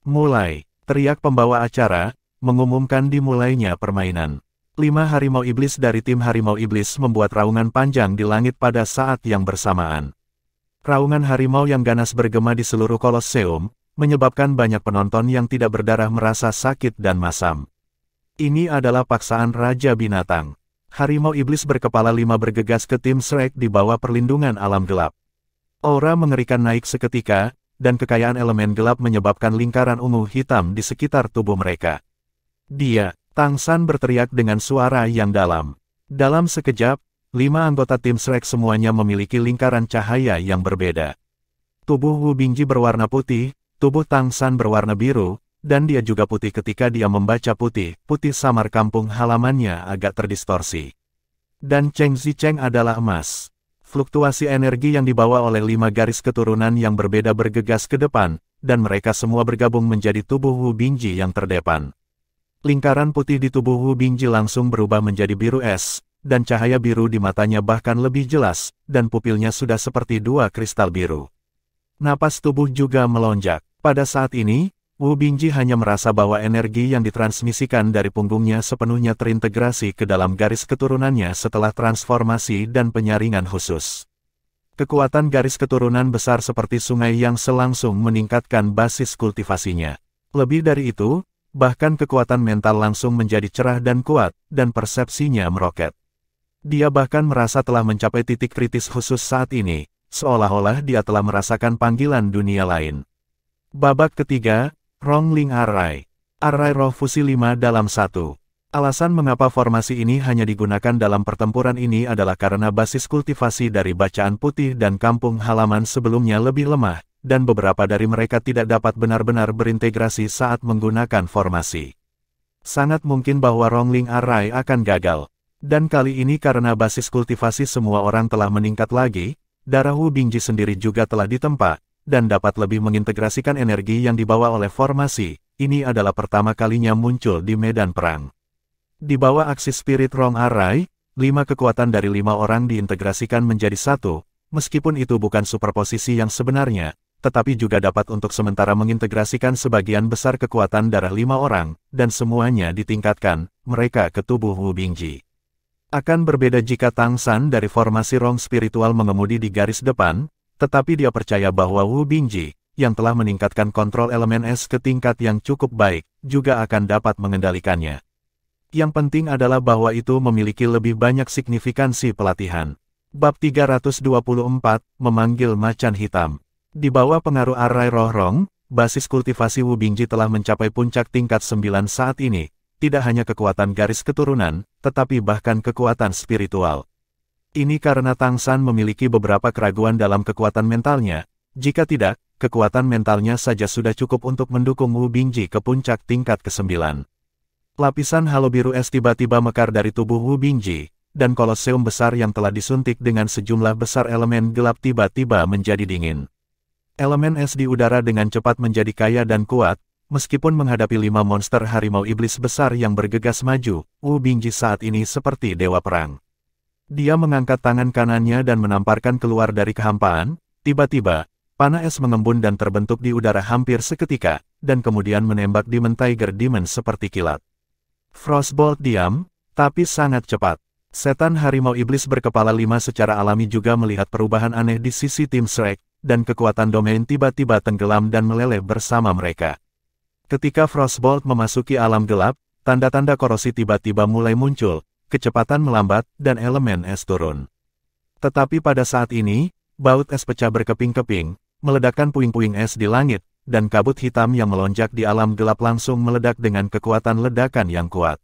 Mulai, teriak pembawa acara, mengumumkan dimulainya permainan. 5 harimau iblis dari tim harimau iblis membuat raungan panjang di langit pada saat yang bersamaan. Raungan harimau yang ganas bergema di seluruh Kolosseum, menyebabkan banyak penonton yang tidak berdarah merasa sakit dan masam. Ini adalah paksaan Raja Binatang. Harimau iblis berkepala 5 bergegas ke tim Shrek di bawah perlindungan alam gelap. Aura mengerikan naik seketika, dan kekayaan elemen gelap menyebabkan lingkaran ungu hitam di sekitar tubuh mereka. Dia, Tang San berteriak dengan suara yang dalam. Dalam sekejap, 5 anggota tim Shrek semuanya memiliki lingkaran cahaya yang berbeda. Tubuh Wu Bingji berwarna putih, tubuh Tang San berwarna biru, dan dia juga putih ketika dia membaca putih samar kampung halamannya agak terdistorsi. Dan Cheng Zicheng adalah emas. Fluktuasi energi yang dibawa oleh 5 garis keturunan yang berbeda bergegas ke depan, dan mereka semua bergabung menjadi tubuh Wu Bingji yang terdepan. Lingkaran putih di tubuh Wu Bingji langsung berubah menjadi biru es, dan cahaya biru di matanya bahkan lebih jelas, dan pupilnya sudah seperti 2 kristal biru. Napas tubuh juga melonjak. Pada saat ini, Wu Bingji hanya merasa bahwa energi yang ditransmisikan dari punggungnya sepenuhnya terintegrasi ke dalam garis keturunannya setelah transformasi dan penyaringan khusus. Kekuatan garis keturunan besar seperti sungai yang selangsung meningkatkan basis kultivasinya. Lebih dari itu, bahkan kekuatan mental langsung menjadi cerah dan kuat, dan persepsinya meroket. Dia bahkan merasa telah mencapai titik kritis khusus saat ini, seolah-olah dia telah merasakan panggilan dunia lain. Babak ketiga, Rongling Array. Array roh fusi 5 dalam 1. Alasan mengapa formasi ini hanya digunakan dalam pertempuran ini adalah karena basis kultivasi dari bacaan putih dan kampung halaman sebelumnya lebih lemah, dan beberapa dari mereka tidak dapat benar-benar berintegrasi saat menggunakan formasi. Sangat mungkin bahwa Rongling Array akan gagal. Dan kali ini karena basis kultivasi semua orang telah meningkat lagi, darah Wu Bingji sendiri juga telah ditempa, dan dapat lebih mengintegrasikan energi yang dibawa oleh formasi. Ini adalah pertama kalinya muncul di medan perang. Di bawah aksi spirit Rong Array, 5 kekuatan dari 5 orang diintegrasikan menjadi 1, meskipun itu bukan superposisi yang sebenarnya, tetapi juga dapat untuk sementara mengintegrasikan sebagian besar kekuatan darah 5 orang, dan semuanya ditingkatkan, mereka ke tubuh Wu Bingji. Akan berbeda jika Tang San dari formasi Rong spiritual mengemudi di garis depan, tetapi dia percaya bahwa Wu Bingji, yang telah meningkatkan kontrol elemen es ke tingkat yang cukup baik, juga akan dapat mengendalikannya. Yang penting adalah bahwa itu memiliki lebih banyak signifikansi pelatihan. Bab 324, Memanggil Macan Hitam. Di bawah pengaruh Array Roh Rong, basis kultivasi Wu Bingji telah mencapai puncak tingkat 9 saat ini, tidak hanya kekuatan garis keturunan, tetapi bahkan kekuatan spiritual. Ini karena Tang San memiliki beberapa keraguan dalam kekuatan mentalnya, jika tidak, kekuatan mentalnya saja sudah cukup untuk mendukung Wu Bingji ke puncak tingkat ke-9. Lapisan halo biru es tiba-tiba mekar dari tubuh Wu Bingji, dan kolosseum besar yang telah disuntik dengan sejumlah besar elemen gelap tiba-tiba menjadi dingin. Elemen es di udara dengan cepat menjadi kaya dan kuat, meskipun menghadapi 5 monster harimau iblis besar yang bergegas maju, Wu Bingji saat ini seperti dewa perang. Dia mengangkat tangan kanannya dan menamparkan keluar dari kehampaan, tiba-tiba, panah es mengembun dan terbentuk di udara hampir seketika, dan kemudian menembak Demon Tiger Demon seperti kilat. Frostbolt diam, tapi sangat cepat. Setan harimau iblis berkepala 5 secara alami juga melihat perubahan aneh di sisi tim Shrek, dan kekuatan domain tiba-tiba tenggelam dan meleleh bersama mereka. Ketika Frostbolt memasuki alam gelap, tanda-tanda korosi tiba-tiba mulai muncul, kecepatan melambat, dan elemen es turun. Tetapi pada saat ini, baut es pecah berkeping-keping, meledakkan puing-puing es di langit, dan kabut hitam yang melonjak di alam gelap langsung meledak dengan kekuatan ledakan yang kuat.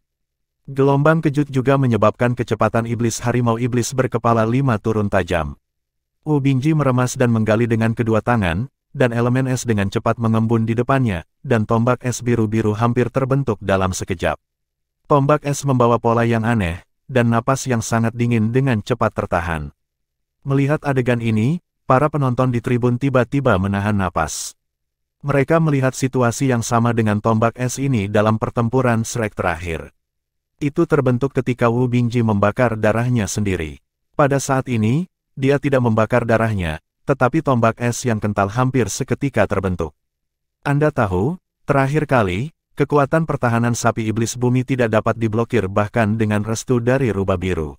Gelombang kejut juga menyebabkan kecepatan iblis harimau iblis berkepala 5 turun tajam. Wu Bingji meremas dan menggali dengan kedua tangan, dan elemen es dengan cepat mengembun di depannya, dan tombak es biru-biru hampir terbentuk dalam sekejap. Tombak es membawa pola yang aneh, dan napas yang sangat dingin dengan cepat tertahan. Melihat adegan ini, para penonton di tribun tiba-tiba menahan napas. Mereka melihat situasi yang sama dengan tombak es ini dalam pertempuran Shrek terakhir. Itu terbentuk ketika Wu Bingji membakar darahnya sendiri. Pada saat ini, dia tidak membakar darahnya, tetapi tombak es yang kental hampir seketika terbentuk. Anda tahu, terakhir kali, kekuatan pertahanan sapi iblis bumi tidak dapat diblokir bahkan dengan restu dari rubah biru.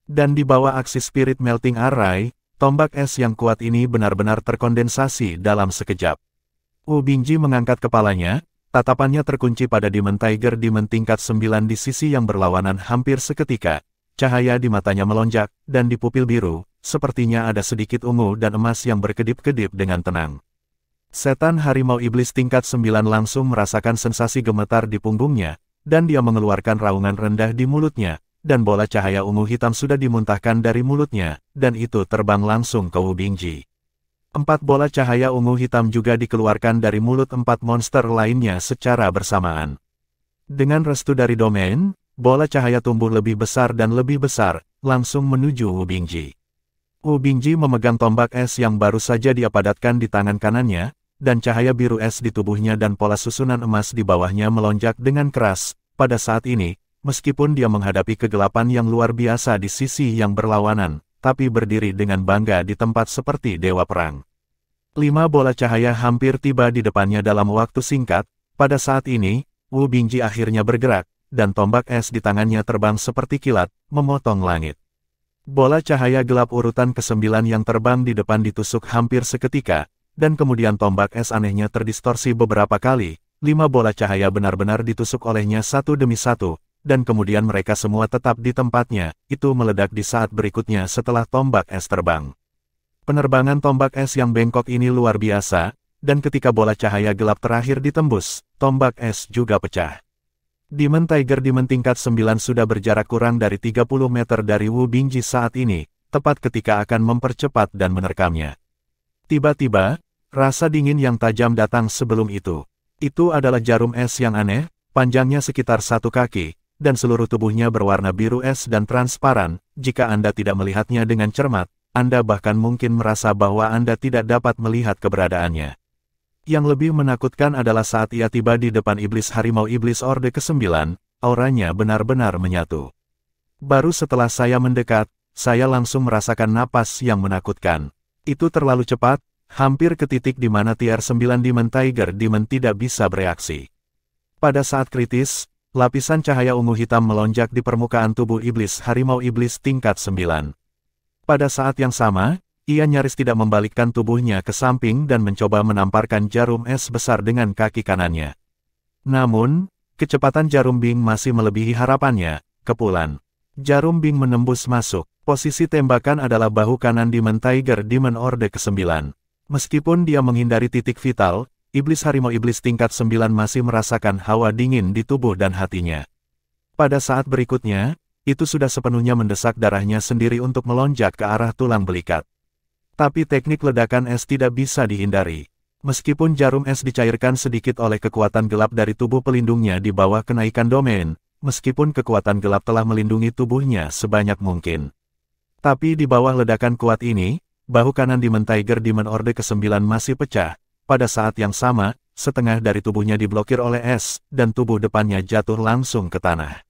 Dan di bawah aksi Spirit Melting Array, tombak es yang kuat ini benar-benar terkondensasi dalam sekejap. Wu Bingji mengangkat kepalanya, tatapannya terkunci pada Demon Tiger Demon tingkat 9 di sisi yang berlawanan hampir seketika. Cahaya di matanya melonjak, dan di pupil biru, sepertinya ada sedikit ungu dan emas yang berkedip-kedip dengan tenang. Setan harimau iblis tingkat 9 langsung merasakan sensasi gemetar di punggungnya, dan dia mengeluarkan raungan rendah di mulutnya, dan bola cahaya ungu hitam sudah dimuntahkan dari mulutnya, dan itu terbang langsung ke Wu Bingji. 4 bola cahaya ungu hitam juga dikeluarkan dari mulut 4 monster lainnya secara bersamaan. Dengan restu dari domain, bola cahaya tumbuh lebih besar dan lebih besar, langsung menuju Wu Bingji. Wu Bingji memegang tombak es yang baru saja dia padatkan di tangan kanannya, dan cahaya biru es di tubuhnya dan pola susunan emas di bawahnya melonjak dengan keras. Pada saat ini, meskipun dia menghadapi kegelapan yang luar biasa di sisi yang berlawanan, tapi berdiri dengan bangga di tempat seperti dewa perang. 5 bola cahaya hampir tiba di depannya dalam waktu singkat. Pada saat ini, Wu Bingji akhirnya bergerak, dan tombak es di tangannya terbang seperti kilat, memotong langit. Bola cahaya gelap urutan ke-9 yang terbang di depan ditusuk hampir seketika, dan kemudian tombak es anehnya terdistorsi beberapa kali. 5 bola cahaya benar-benar ditusuk olehnya satu demi satu, dan kemudian mereka semua tetap di tempatnya. Itu meledak di saat berikutnya setelah tombak es terbang. Penerbangan tombak es yang bengkok ini luar biasa, dan ketika bola cahaya gelap terakhir ditembus, tombak es juga pecah. Demon Tiger Demon tingkat 9 sudah berjarak kurang dari 30 meter dari Wu Bingji saat ini, tepat ketika akan mempercepat dan menerkamnya. Tiba-tiba, rasa dingin yang tajam datang sebelum itu. Itu adalah jarum es yang aneh, panjangnya sekitar 1 kaki, dan seluruh tubuhnya berwarna biru es dan transparan. Jika Anda tidak melihatnya dengan cermat, Anda bahkan mungkin merasa bahwa Anda tidak dapat melihat keberadaannya. Yang lebih menakutkan adalah saat ia tiba di depan iblis harimau iblis Orde ke-9, auranya benar-benar menyatu. Baru setelah saya mendekat, saya langsung merasakan napas yang menakutkan. Itu terlalu cepat, hampir ke titik di mana tier 9 Demon Tiger Demon tidak bisa bereaksi. Pada saat kritis, lapisan cahaya ungu hitam melonjak di permukaan tubuh iblis harimau iblis tingkat 9. Pada saat yang sama, ia nyaris tidak membalikkan tubuhnya ke samping dan mencoba menamparkan jarum es besar dengan kaki kanannya. Namun, kecepatan jarum Bing masih melebihi harapannya. Kepulan jarum Bing menembus masuk. Posisi tembakan adalah bahu kanan Demon Tiger Demon Orde ke-9. Meskipun dia menghindari titik vital, iblis harimau iblis tingkat 9 masih merasakan hawa dingin di tubuh dan hatinya. Pada saat berikutnya, itu sudah sepenuhnya mendesak darahnya sendiri untuk melonjak ke arah tulang belikat. Tapi teknik ledakan es tidak bisa dihindari. Meskipun jarum es dicairkan sedikit oleh kekuatan gelap dari tubuh pelindungnya di bawah kenaikan domain, meskipun kekuatan gelap telah melindungi tubuhnya sebanyak mungkin. Tapi di bawah ledakan kuat ini, bahu kanan Demon Tiger Demon Orde ke-9 masih pecah. Pada saat yang sama, setengah dari tubuhnya diblokir oleh es, dan tubuh depannya jatuh langsung ke tanah.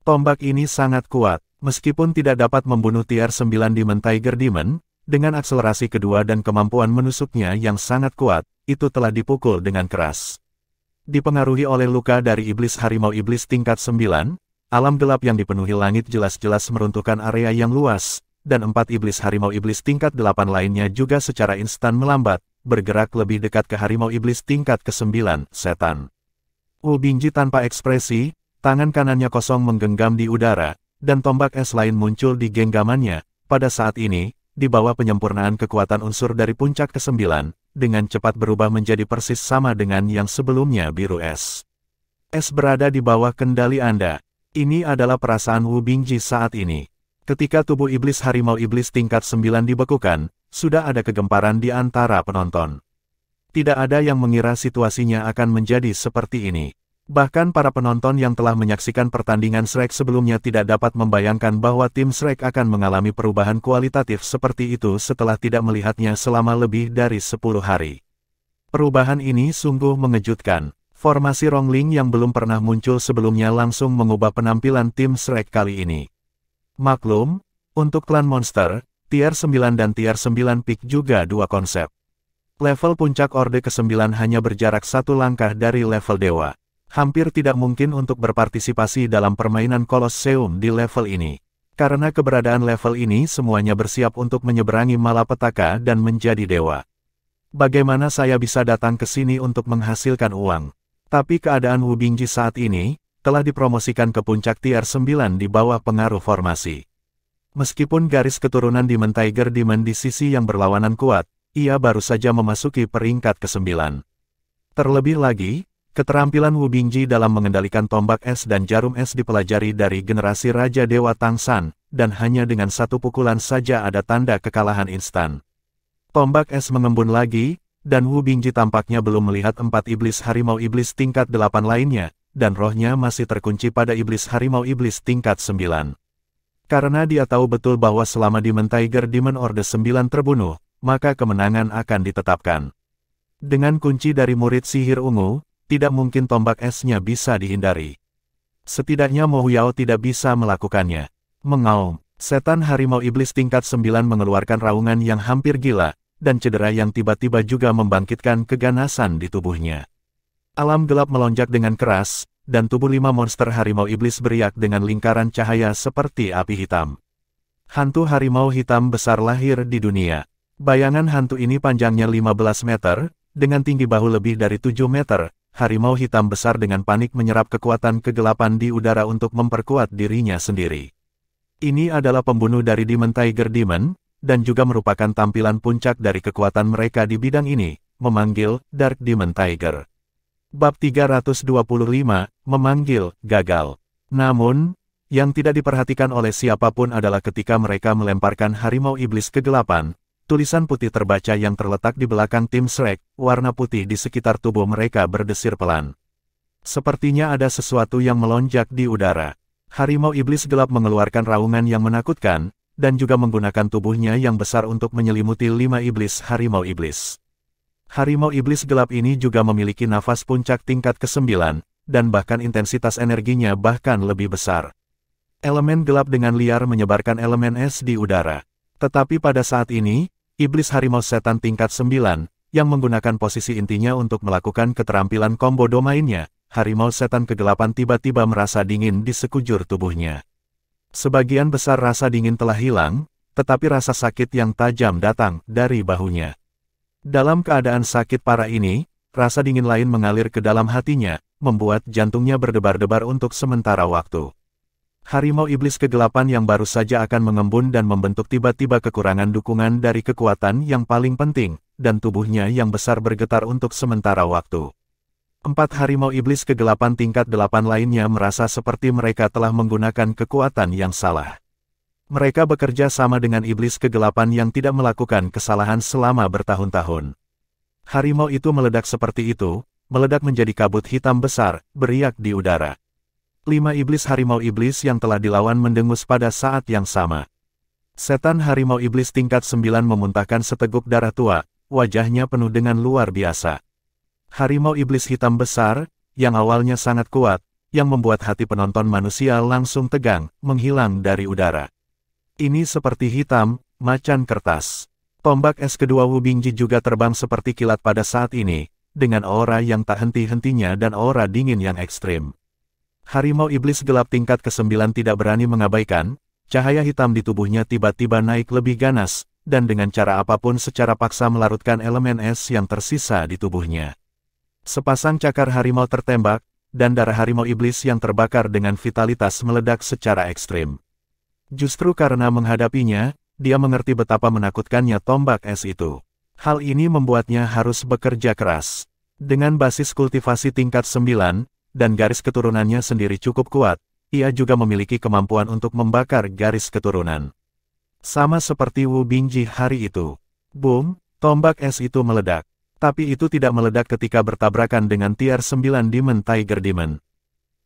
Tombak ini sangat kuat, meskipun tidak dapat membunuh tier 9 Demon Tiger Demon, dengan akselerasi kedua dan kemampuan menusuknya yang sangat kuat, itu telah dipukul dengan keras. Dipengaruhi oleh luka dari iblis harimau iblis tingkat 9, alam gelap yang dipenuhi langit jelas-jelas meruntuhkan area yang luas, dan 4 iblis harimau iblis tingkat 8 lainnya juga secara instan melambat, bergerak lebih dekat ke harimau iblis tingkat ke-9, setan. Wu Bingji tanpa ekspresi, tangan kanannya kosong menggenggam di udara, dan tombak es lain muncul di genggamannya. Pada saat ini, di bawah penyempurnaan kekuatan unsur dari puncak ke-9, dengan cepat berubah menjadi persis sama dengan yang sebelumnya biru es. Es berada di bawah kendali Anda. Ini adalah perasaan Wu Bingji saat ini. Ketika tubuh iblis harimau iblis tingkat 9 dibekukan, sudah ada kegemparan di antara penonton. Tidak ada yang mengira situasinya akan menjadi seperti ini. Bahkan para penonton yang telah menyaksikan pertandingan Shrek sebelumnya tidak dapat membayangkan bahwa tim Shrek akan mengalami perubahan kualitatif seperti itu setelah tidak melihatnya selama lebih dari 10 hari. Perubahan ini sungguh mengejutkan. Formasi Rongling yang belum pernah muncul sebelumnya langsung mengubah penampilan tim Shrek kali ini. Maklum, untuk klan monster, Tier 9 dan Tier 9 Peak juga dua konsep. Level puncak Orde ke-9 hanya berjarak satu langkah dari level dewa. Hampir tidak mungkin untuk berpartisipasi dalam permainan Colosseum di level ini. Karena keberadaan level ini semuanya bersiap untuk menyeberangi malapetaka dan menjadi dewa. Bagaimana saya bisa datang ke sini untuk menghasilkan uang? Tapi keadaan Wu Bingji saat ini, telah dipromosikan ke puncak Tier 9 di bawah pengaruh formasi. Meskipun garis keturunan Demon Tiger Demon di sisi yang berlawanan kuat, ia baru saja memasuki peringkat ke-9. Terlebih lagi, keterampilan Wu Bingji dalam mengendalikan tombak es dan jarum es dipelajari dari generasi Raja Dewa Tangsan, dan hanya dengan satu pukulan saja ada tanda kekalahan instan. Tombak es mengembun lagi, dan Wu Bingji tampaknya belum melihat 4 iblis harimau iblis tingkat 8 lainnya, dan rohnya masih terkunci pada iblis harimau iblis tingkat 9. Karena dia tahu betul bahwa selama Demon Tiger Demon Orde 9 terbunuh, maka kemenangan akan ditetapkan. Dengan kunci dari murid sihir ungu, tidak mungkin tombak esnya bisa dihindari. Setidaknya Mo Huyao tidak bisa melakukannya. Mengaum, setan harimau iblis tingkat 9 mengeluarkan raungan yang hampir gila, dan cedera yang tiba-tiba juga membangkitkan keganasan di tubuhnya. Alam gelap melonjak dengan keras, dan tubuh 5 monster harimau iblis beriak dengan lingkaran cahaya seperti api hitam. Hantu harimau hitam besar lahir di dunia. Bayangan hantu ini panjangnya 15 meter, dengan tinggi bahu lebih dari 7 meter, harimau hitam besar dengan panik menyerap kekuatan kegelapan di udara untuk memperkuat dirinya sendiri. Ini adalah pembunuh dari Demon Tiger Demon, dan juga merupakan tampilan puncak dari kekuatan mereka di bidang ini, memanggil Dark Demon Tiger. Bab 325, memanggil, gagal. Namun, yang tidak diperhatikan oleh siapapun adalah ketika mereka melemparkan harimau iblis kegelapan, tulisan putih terbaca yang terletak di belakang tim Shrek, warna putih di sekitar tubuh mereka berdesir pelan. Sepertinya ada sesuatu yang melonjak di udara. Harimau iblis gelap mengeluarkan raungan yang menakutkan, dan juga menggunakan tubuhnya yang besar untuk menyelimuti 5 iblis harimau iblis. Harimau iblis gelap ini juga memiliki nafas puncak tingkat ke-9, dan bahkan intensitas energinya bahkan lebih besar. Elemen gelap dengan liar menyebarkan elemen es di udara. Tetapi pada saat ini, iblis harimau setan tingkat 9, yang menggunakan posisi intinya untuk melakukan keterampilan combo domainnya, harimau setan kegelapan tiba-tiba merasa dingin di sekujur tubuhnya. Sebagian besar rasa dingin telah hilang, tetapi rasa sakit yang tajam datang dari bahunya. Dalam keadaan sakit parah ini, rasa dingin lain mengalir ke dalam hatinya, membuat jantungnya berdebar-debar untuk sementara waktu. Harimau iblis kegelapan yang baru saja akan mengembun dan membentuk tiba-tiba kekurangan dukungan dari kekuatan yang paling penting, dan tubuhnya yang besar bergetar untuk sementara waktu. 4 harimau iblis kegelapan tingkat 8 lainnya merasa seperti mereka telah menggunakan kekuatan yang salah. Mereka bekerja sama dengan iblis kegelapan yang tidak melakukan kesalahan selama bertahun-tahun. Harimau itu meledak seperti itu, meledak menjadi kabut hitam besar, beriak di udara. 5 iblis harimau iblis yang telah dilawan mendengus pada saat yang sama. Setan harimau iblis tingkat 9 memuntahkan seteguk darah tua, wajahnya penuh dengan luar biasa. Harimau iblis hitam besar, yang awalnya sangat kuat, yang membuat hati penonton manusia langsung tegang, menghilang dari udara. Ini seperti hitam, macan kertas. Tombak es kedua Wu Bingji juga terbang seperti kilat pada saat ini, dengan aura yang tak henti-hentinya dan aura dingin yang ekstrim. Harimau iblis gelap tingkat ke-9 tidak berani mengabaikan, cahaya hitam di tubuhnya tiba-tiba naik lebih ganas, dan dengan cara apapun secara paksa melarutkan elemen es yang tersisa di tubuhnya. Sepasang cakar harimau tertembak, dan darah harimau iblis yang terbakar dengan vitalitas meledak secara ekstrim. Justru karena menghadapinya, dia mengerti betapa menakutkannya tombak es itu. Hal ini membuatnya harus bekerja keras. Dengan basis kultivasi tingkat 9, dan garis keturunannya sendiri cukup kuat, ia juga memiliki kemampuan untuk membakar garis keturunan. Sama seperti Wu Bingji hari itu. Boom, tombak es itu meledak. Tapi itu tidak meledak ketika bertabrakan dengan Tier 9 Demon Tiger Demon.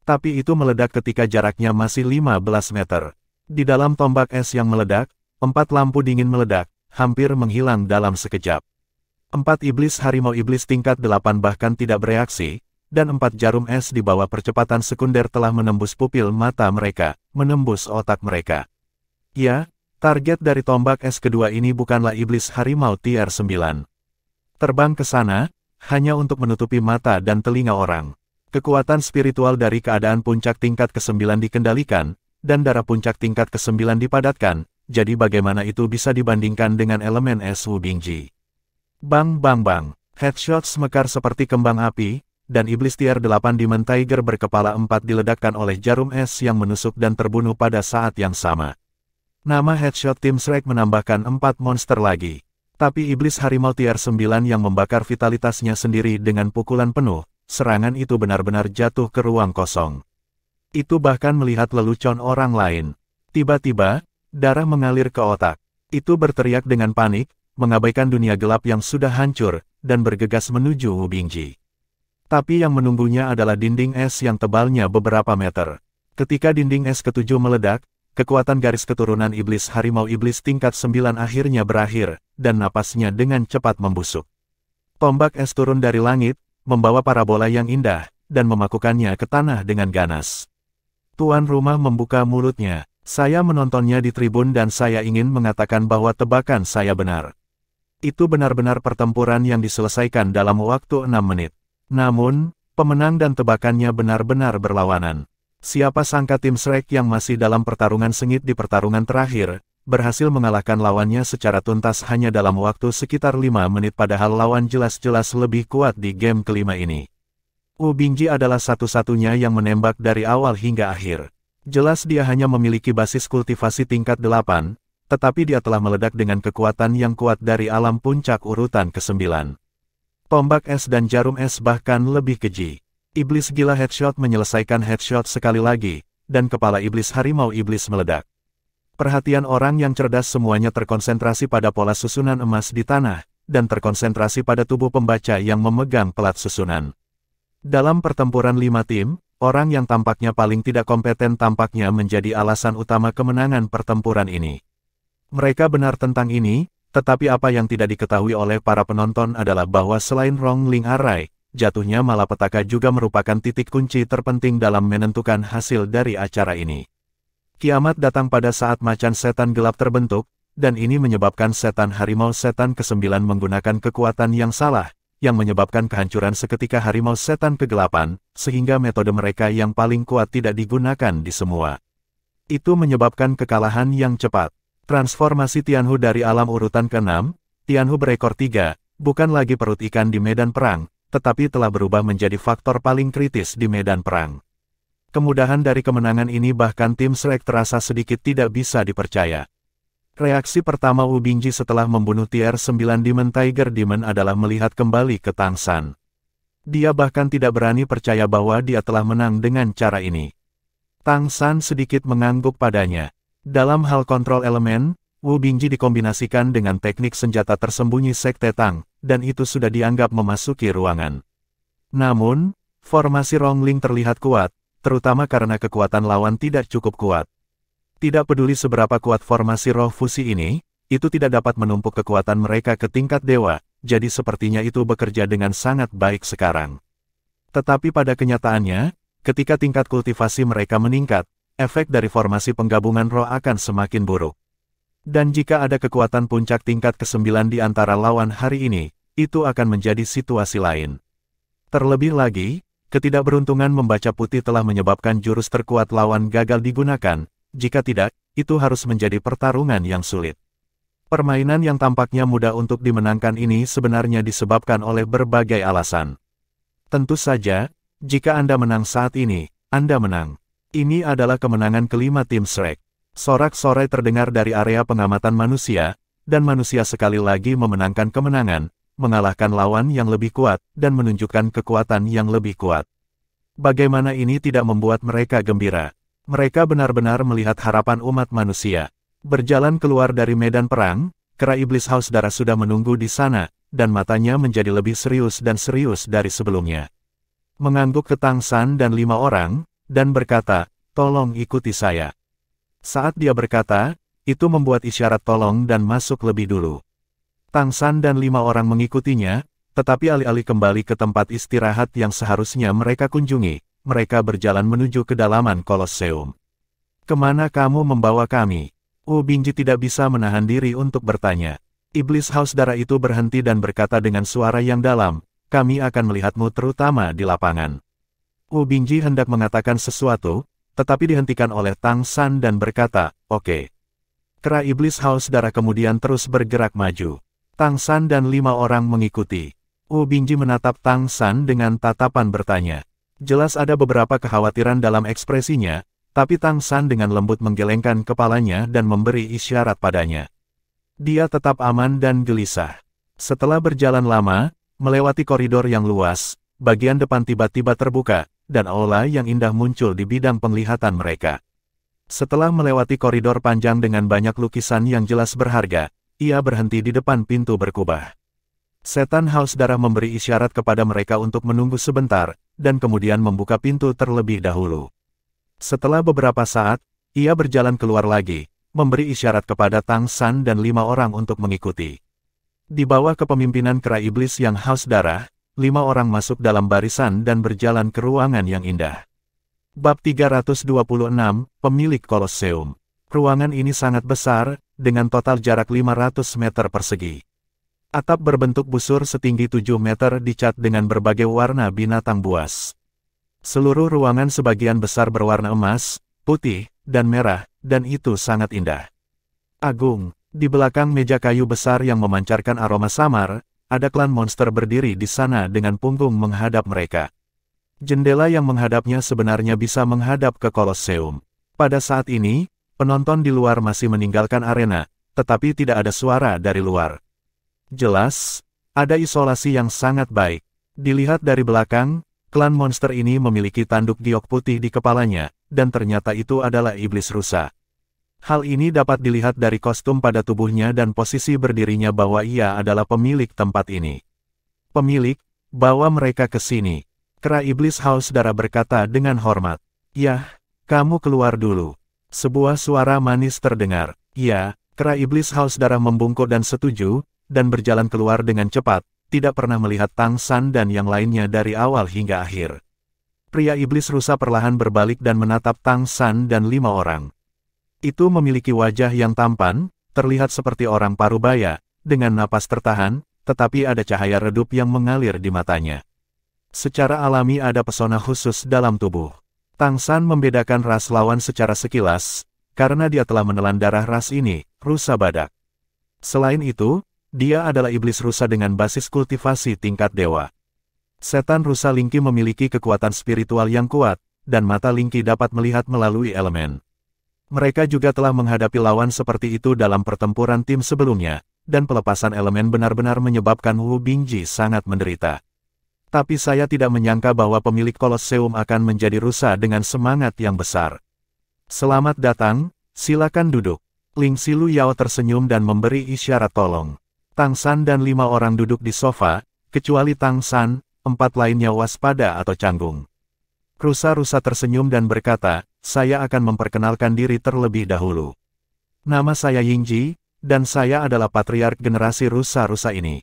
Tapi itu meledak ketika jaraknya masih 15 meter. Di dalam tombak es yang meledak, 4 lampu dingin meledak, hampir menghilang dalam sekejap. 4 iblis harimau iblis tingkat 8 bahkan tidak bereaksi, dan 4 jarum es di bawah percepatan sekunder telah menembus pupil mata mereka, menembus otak mereka. Ya, target dari tombak es kedua ini bukanlah iblis harimau tier 9. Terbang ke sana, hanya untuk menutupi mata dan telinga orang. Kekuatan spiritual dari keadaan puncak tingkat ke-9 dikendalikan, dan darah puncak tingkat ke-9 dipadatkan, jadi bagaimana itu bisa dibandingkan dengan elemen es Wu Bingji? Bang bang bang, headshots mekar seperti kembang api, dan iblis tier 8 Demon Tiger berkepala 4 diledakkan oleh jarum es yang menusuk dan terbunuh pada saat yang sama. Nama headshot tim Shrek menambahkan 4 monster lagi. Tapi iblis harimau tier 9 yang membakar vitalitasnya sendiri dengan pukulan penuh, serangan itu benar-benar jatuh ke ruang kosong. Itu bahkan melihat lelucon orang lain. Tiba-tiba, darah mengalir ke otak. Itu berteriak dengan panik, mengabaikan dunia gelap yang sudah hancur, dan bergegas menuju Wu Bingji. Tapi yang menunggunya adalah dinding es yang tebalnya beberapa meter. Ketika dinding es ketujuh meledak, kekuatan garis keturunan iblis harimau iblis tingkat 9 akhirnya berakhir, dan napasnya dengan cepat membusuk. Tombak es turun dari langit, membawa parabola yang indah, dan memakukannya ke tanah dengan ganas. Tuan rumah membuka mulutnya. Saya menontonnya di tribun dan saya ingin mengatakan bahwa tebakan saya benar. Itu benar-benar pertempuran yang diselesaikan dalam waktu 6 menit. Namun, pemenang dan tebakannya benar-benar berlawanan. Siapa sangka tim Shrek yang masih dalam pertarungan sengit di pertarungan terakhir, berhasil mengalahkan lawannya secara tuntas hanya dalam waktu sekitar 5 menit padahal lawan jelas-jelas lebih kuat di game kelima ini. Wu Bingji adalah satu-satunya yang menembak dari awal hingga akhir. Jelas dia hanya memiliki basis kultivasi tingkat 8, tetapi dia telah meledak dengan kekuatan yang kuat dari alam puncak urutan ke-9. Tombak es dan jarum es bahkan lebih keji. Iblis gila headshot menyelesaikan headshot sekali lagi, dan kepala iblis harimau iblis meledak. Perhatian orang yang cerdas semuanya terkonsentrasi pada pola susunan emas di tanah, dan terkonsentrasi pada tubuh pembaca yang memegang pelat susunan. Dalam pertempuran 5 tim, orang yang tampaknya paling tidak kompeten tampaknya menjadi alasan utama kemenangan pertempuran ini. Mereka benar tentang ini, tetapi apa yang tidak diketahui oleh para penonton adalah bahwa selain Rongling Array, jatuhnya malapetaka juga merupakan titik kunci terpenting dalam menentukan hasil dari acara ini. Kiamat datang pada saat macan setan gelap terbentuk, dan ini menyebabkan setan harimau setan ke-9 menggunakan kekuatan yang salah, yang menyebabkan kehancuran seketika harimau setan kegelapan, sehingga metode mereka yang paling kuat tidak digunakan di semua. Itu menyebabkan kekalahan yang cepat. Transformasi Tianhu dari alam urutan ke-6, Tianhu berekor 3, bukan lagi perut ikan di medan perang, tetapi telah berubah menjadi faktor paling kritis di medan perang. Kemudahan dari kemenangan ini bahkan tim Shrek terasa sedikit tidak bisa dipercaya. Reaksi pertama Wu Bingji setelah membunuh tier 9 Demon Tiger Demon adalah melihat kembali ke Tang San. Dia bahkan tidak berani percaya bahwa dia telah menang dengan cara ini. Tang San sedikit mengangguk padanya. Dalam hal kontrol elemen, Wu Bingji dikombinasikan dengan teknik senjata tersembunyi Sekte Tang, dan itu sudah dianggap memasuki ruangan. Namun, formasi Rongling terlihat kuat, terutama karena kekuatan lawan tidak cukup kuat. Tidak peduli seberapa kuat formasi roh fusi ini, itu tidak dapat menumpuk kekuatan mereka ke tingkat dewa, jadi sepertinya itu bekerja dengan sangat baik sekarang. Tetapi pada kenyataannya, ketika tingkat kultivasi mereka meningkat, efek dari formasi penggabungan roh akan semakin buruk. Dan jika ada kekuatan puncak tingkat ke-9 di antara lawan hari ini, itu akan menjadi situasi lain. Terlebih lagi, ketidakberuntungan membaca putih telah menyebabkan jurus terkuat lawan gagal digunakan, jika tidak, itu harus menjadi pertarungan yang sulit. Permainan yang tampaknya mudah untuk dimenangkan ini sebenarnya disebabkan oleh berbagai alasan. Tentu saja, jika Anda menang saat ini, Anda menang. Ini adalah kemenangan kelima tim Shrek. Sorak-sorai terdengar dari area pengamatan manusia, dan manusia sekali lagi memenangkan kemenangan, mengalahkan lawan yang lebih kuat, dan menunjukkan kekuatan yang lebih kuat. Bagaimana ini tidak membuat mereka gembira? Mereka benar-benar melihat harapan umat manusia. Berjalan keluar dari medan perang, kera iblis haus darah sudah menunggu di sana, dan matanya menjadi lebih serius dan serius dari sebelumnya. Mengangguk ke Tang San dan 5 orang, dan berkata, "Tolong ikuti saya." Saat dia berkata, itu membuat isyarat tolong dan masuk lebih dulu. Tang San dan 5 orang mengikutinya, tetapi alih-alih kembali ke tempat istirahat yang seharusnya mereka kunjungi, mereka berjalan menuju kedalaman Kolosseum. Kemana kamu membawa kami? Wu Bingji tidak bisa menahan diri untuk bertanya. Iblis haus darah itu berhenti dan berkata dengan suara yang dalam, kami akan melihatmu terutama di lapangan. Wu Bingji hendak mengatakan sesuatu, tetapi dihentikan oleh Tang San dan berkata, oke. Kera iblis haus darah kemudian terus bergerak maju. Tang San dan 5 orang mengikuti. Wu Bingji menatap Tang San dengan tatapan bertanya. Jelas ada beberapa kekhawatiran dalam ekspresinya, tapi Tang San dengan lembut menggelengkan kepalanya dan memberi isyarat padanya. Dia tetap aman dan gelisah. Setelah berjalan lama, melewati koridor yang luas, bagian depan tiba-tiba terbuka, dan aula yang indah muncul di bidang penglihatan mereka. Setelah melewati koridor panjang dengan banyak lukisan yang jelas berharga, ia berhenti di depan pintu berkubah. Setan haus darah memberi isyarat kepada mereka untuk menunggu sebentar, dan kemudian membuka pintu terlebih dahulu. Setelah beberapa saat, ia berjalan keluar lagi, memberi isyarat kepada Tang San dan 5 orang untuk mengikuti. Di bawah kepemimpinan kera iblis yang haus darah, 5 orang masuk dalam barisan dan berjalan ke ruangan yang indah. Bab 326, Pemilik Kolosseum. Ruangan ini sangat besar, dengan total jarak 500 meter persegi. Atap berbentuk busur setinggi 7 meter dicat dengan berbagai warna binatang buas. Seluruh ruangan sebagian besar berwarna emas, putih, dan merah, dan itu sangat indah. Agung, di belakang meja kayu besar yang memancarkan aroma samar, ada klan monster berdiri di sana dengan punggung menghadap mereka. Jendela yang menghadapnya sebenarnya bisa menghadap ke Kolosseum. Pada saat ini, penonton di luar masih meninggalkan arena, tetapi tidak ada suara dari luar. Jelas, ada isolasi yang sangat baik. Dilihat dari belakang, klan monster ini memiliki tanduk giok putih di kepalanya, dan ternyata itu adalah iblis rusa. Hal ini dapat dilihat dari kostum pada tubuhnya dan posisi berdirinya bahwa ia adalah pemilik tempat ini. Pemilik, bawa mereka ke sini. Kera iblis haus darah berkata dengan hormat. Yah, kamu keluar dulu. Sebuah suara manis terdengar. Ya, kera iblis haus darah membungkuk dan setuju, dan berjalan keluar dengan cepat, tidak pernah melihat Tang San dan yang lainnya dari awal hingga akhir. Pria iblis rusa perlahan berbalik dan menatap Tang San dan 5 orang. Itu memiliki wajah yang tampan, terlihat seperti orang parubaya, dengan napas tertahan, tetapi ada cahaya redup yang mengalir di matanya. Secara alami ada pesona khusus dalam tubuh. Tang San membedakan ras lawan secara sekilas, karena dia telah menelan darah ras ini, rusa badak. Selain itu, dia adalah iblis rusa dengan basis kultivasi tingkat dewa. Setan rusa Lingki memiliki kekuatan spiritual yang kuat, dan mata Lingki dapat melihat melalui elemen. Mereka juga telah menghadapi lawan seperti itu dalam pertempuran tim sebelumnya, dan pelepasan elemen benar-benar menyebabkan Wu Bingji sangat menderita. Tapi saya tidak menyangka bahwa pemilik Kolosseum akan menjadi rusa dengan semangat yang besar. Selamat datang, silakan duduk. Ling Silu Yao tersenyum dan memberi isyarat tolong. Tang San dan 5 orang duduk di sofa, kecuali Tang San, 4 lainnya waspada atau canggung. Rusa-rusa tersenyum dan berkata, saya akan memperkenalkan diri terlebih dahulu. Nama saya Yingji, dan saya adalah patriark generasi rusa-rusa ini.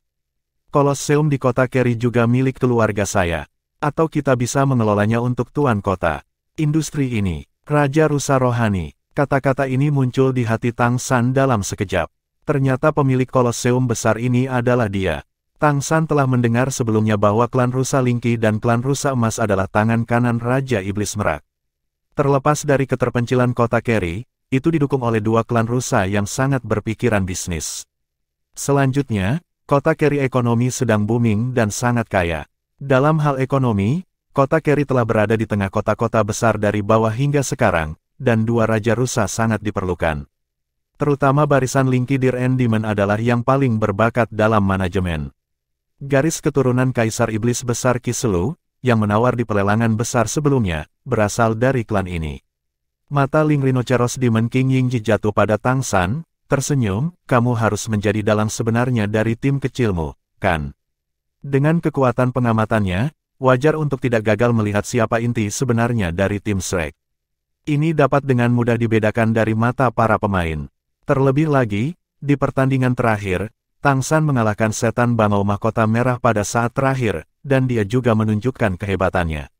Kolosseum di kota Keri juga milik keluarga saya. Atau kita bisa mengelolanya untuk tuan kota. Industri ini, Raja Rusa Rohani. Kata-kata ini muncul di hati Tang San dalam sekejap. Ternyata pemilik Kolosseum besar ini adalah dia. Tang San telah mendengar sebelumnya bahwa klan Rusa Lingki dan klan Rusa Emas adalah tangan kanan Raja Iblis Merak. Terlepas dari keterpencilan kota Keri, itu didukung oleh 2 klan Rusa yang sangat berpikiran bisnis. Selanjutnya, kota Keri ekonomi sedang booming dan sangat kaya. Dalam hal ekonomi, kota Keri telah berada di tengah kota-kota besar dari bawah hingga sekarang, dan 2 Raja Rusa sangat diperlukan. Terutama barisan Lingki Dir and Demon adalah yang paling berbakat dalam manajemen. Garis keturunan Kaisar Iblis Besar Kiselu, yang menawar di pelelangan besar sebelumnya, berasal dari klan ini. Mata Ling Rhinoceros Demon King Yingji jatuh pada Tang San, tersenyum, kamu harus menjadi dalang sebenarnya dari tim kecilmu, kan? Dengan kekuatan pengamatannya, wajar untuk tidak gagal melihat siapa inti sebenarnya dari tim Shrek. Ini dapat dengan mudah dibedakan dari mata para pemain. Terlebih lagi, di pertandingan terakhir, Tang San mengalahkan setan bangau mahkota merah pada saat terakhir, dan dia juga menunjukkan kehebatannya.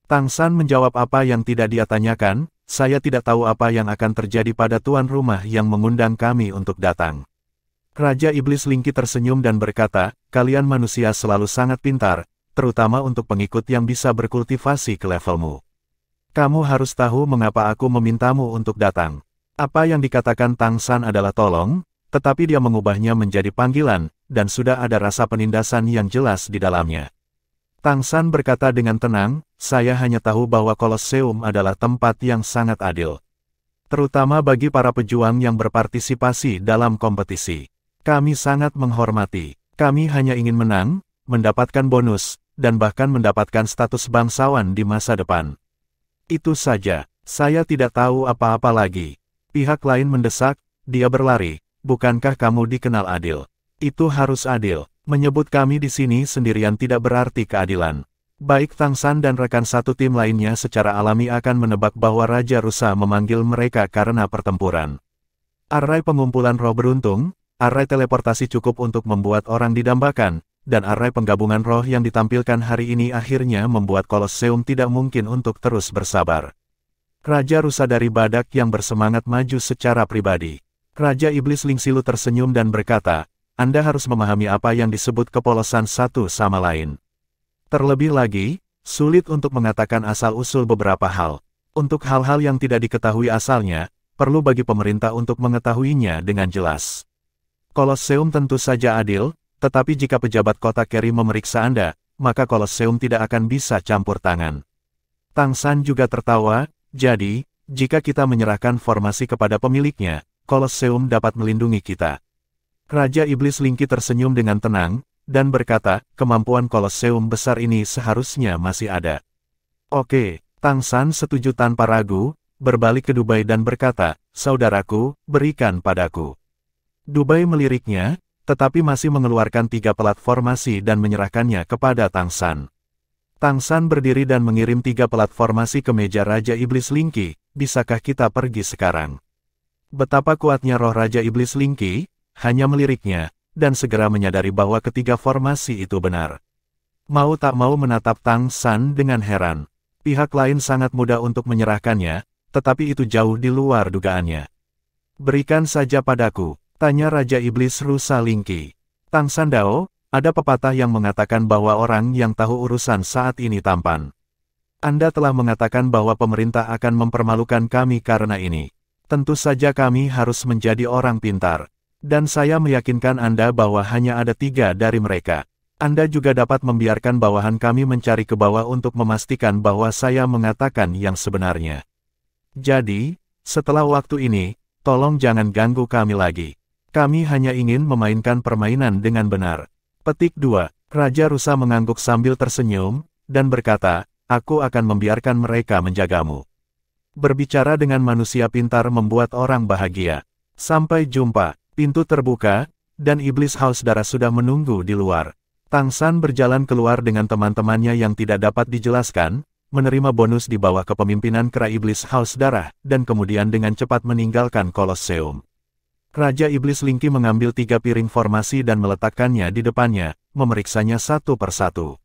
Tang San menjawab apa yang tidak dia tanyakan, saya tidak tahu apa yang akan terjadi pada tuan rumah yang mengundang kami untuk datang. Raja Iblis Lingki tersenyum dan berkata, kalian manusia selalu sangat pintar, terutama untuk pengikut yang bisa berkultivasi ke levelmu. Kamu harus tahu mengapa aku memintamu untuk datang. Apa yang dikatakan Tang San adalah tolong, tetapi dia mengubahnya menjadi panggilan, dan sudah ada rasa penindasan yang jelas di dalamnya. Tang San berkata dengan tenang, saya hanya tahu bahwa Kolosseum adalah tempat yang sangat adil. Terutama bagi para pejuang yang berpartisipasi dalam kompetisi. Kami sangat menghormati. Kami hanya ingin menang, mendapatkan bonus, dan bahkan mendapatkan status bangsawan di masa depan. Itu saja, saya tidak tahu apa-apa lagi. Pihak lain mendesak, dia berlari. Bukankah kamu dikenal adil? Itu harus adil. Menyebut kami di sini sendirian tidak berarti keadilan. Baik Tang San dan rekan satu tim lainnya secara alami akan menebak bahwa Raja Rusa memanggil mereka karena pertempuran. Arai pengumpulan roh beruntung, arai teleportasi cukup untuk membuat orang didambakan, dan arai penggabungan roh yang ditampilkan hari ini akhirnya membuat Kolosseum tidak mungkin untuk terus bersabar. Raja Rusa dari Badak yang bersemangat maju secara pribadi. Raja Iblis Lingsilu tersenyum dan berkata, Anda harus memahami apa yang disebut kepolosan satu sama lain. Terlebih lagi, sulit untuk mengatakan asal-usul beberapa hal. Untuk hal-hal yang tidak diketahui asalnya, perlu bagi pemerintah untuk mengetahuinya dengan jelas. Kolosseum tentu saja adil, tetapi jika pejabat kota Keri memeriksa Anda, maka Kolosseum tidak akan bisa campur tangan. Tang San juga tertawa, jadi, jika kita menyerahkan formasi kepada pemiliknya, Kolosseum dapat melindungi kita. Raja Iblis Lingki tersenyum dengan tenang, dan berkata, kemampuan Kolosseum besar ini seharusnya masih ada. Oke, Tang San setuju tanpa ragu, berbalik ke Dubai dan berkata, saudaraku, berikan padaku. Dubai meliriknya, tetapi masih mengeluarkan 3 pelat formasi dan menyerahkannya kepada Tang San. Tang San berdiri dan mengirim 3 pelat formasi ke meja Raja Iblis Lingki, bisakah kita pergi sekarang? Betapa kuatnya roh Raja Iblis Lingki, hanya meliriknya, dan segera menyadari bahwa ketiga formasi itu benar. Mau tak mau menatap Tang San dengan heran. Pihak lain sangat mudah untuk menyerahkannya, tetapi itu jauh di luar dugaannya. Berikan saja padaku, tanya Raja Iblis Rusa Lingki. Tang San Dao, ada pepatah yang mengatakan bahwa orang yang tahu urusan saat ini tampan. Anda telah mengatakan bahwa pemerintah akan mempermalukan kami karena ini. Tentu saja kami harus menjadi orang pintar. Dan saya meyakinkan Anda bahwa hanya ada 3 dari mereka. Anda juga dapat membiarkan bawahan kami mencari ke bawah untuk memastikan bahwa saya mengatakan yang sebenarnya. Jadi, setelah waktu ini, tolong jangan ganggu kami lagi. Kami hanya ingin memainkan permainan dengan benar. Petik 2. Raja Rusa mengangguk sambil tersenyum, dan berkata, aku akan membiarkan mereka menjagamu. Berbicara dengan manusia pintar membuat orang bahagia. Sampai jumpa. Pintu terbuka, dan Iblis Haus Darah sudah menunggu di luar. Tang San berjalan keluar dengan teman-temannya yang tidak dapat dijelaskan, menerima bonus di bawah kepemimpinan Kera Iblis Haus Darah, dan kemudian dengan cepat meninggalkan Kolosseum. Raja Iblis Lingki mengambil 3 piring formasi dan meletakkannya di depannya, memeriksanya satu persatu.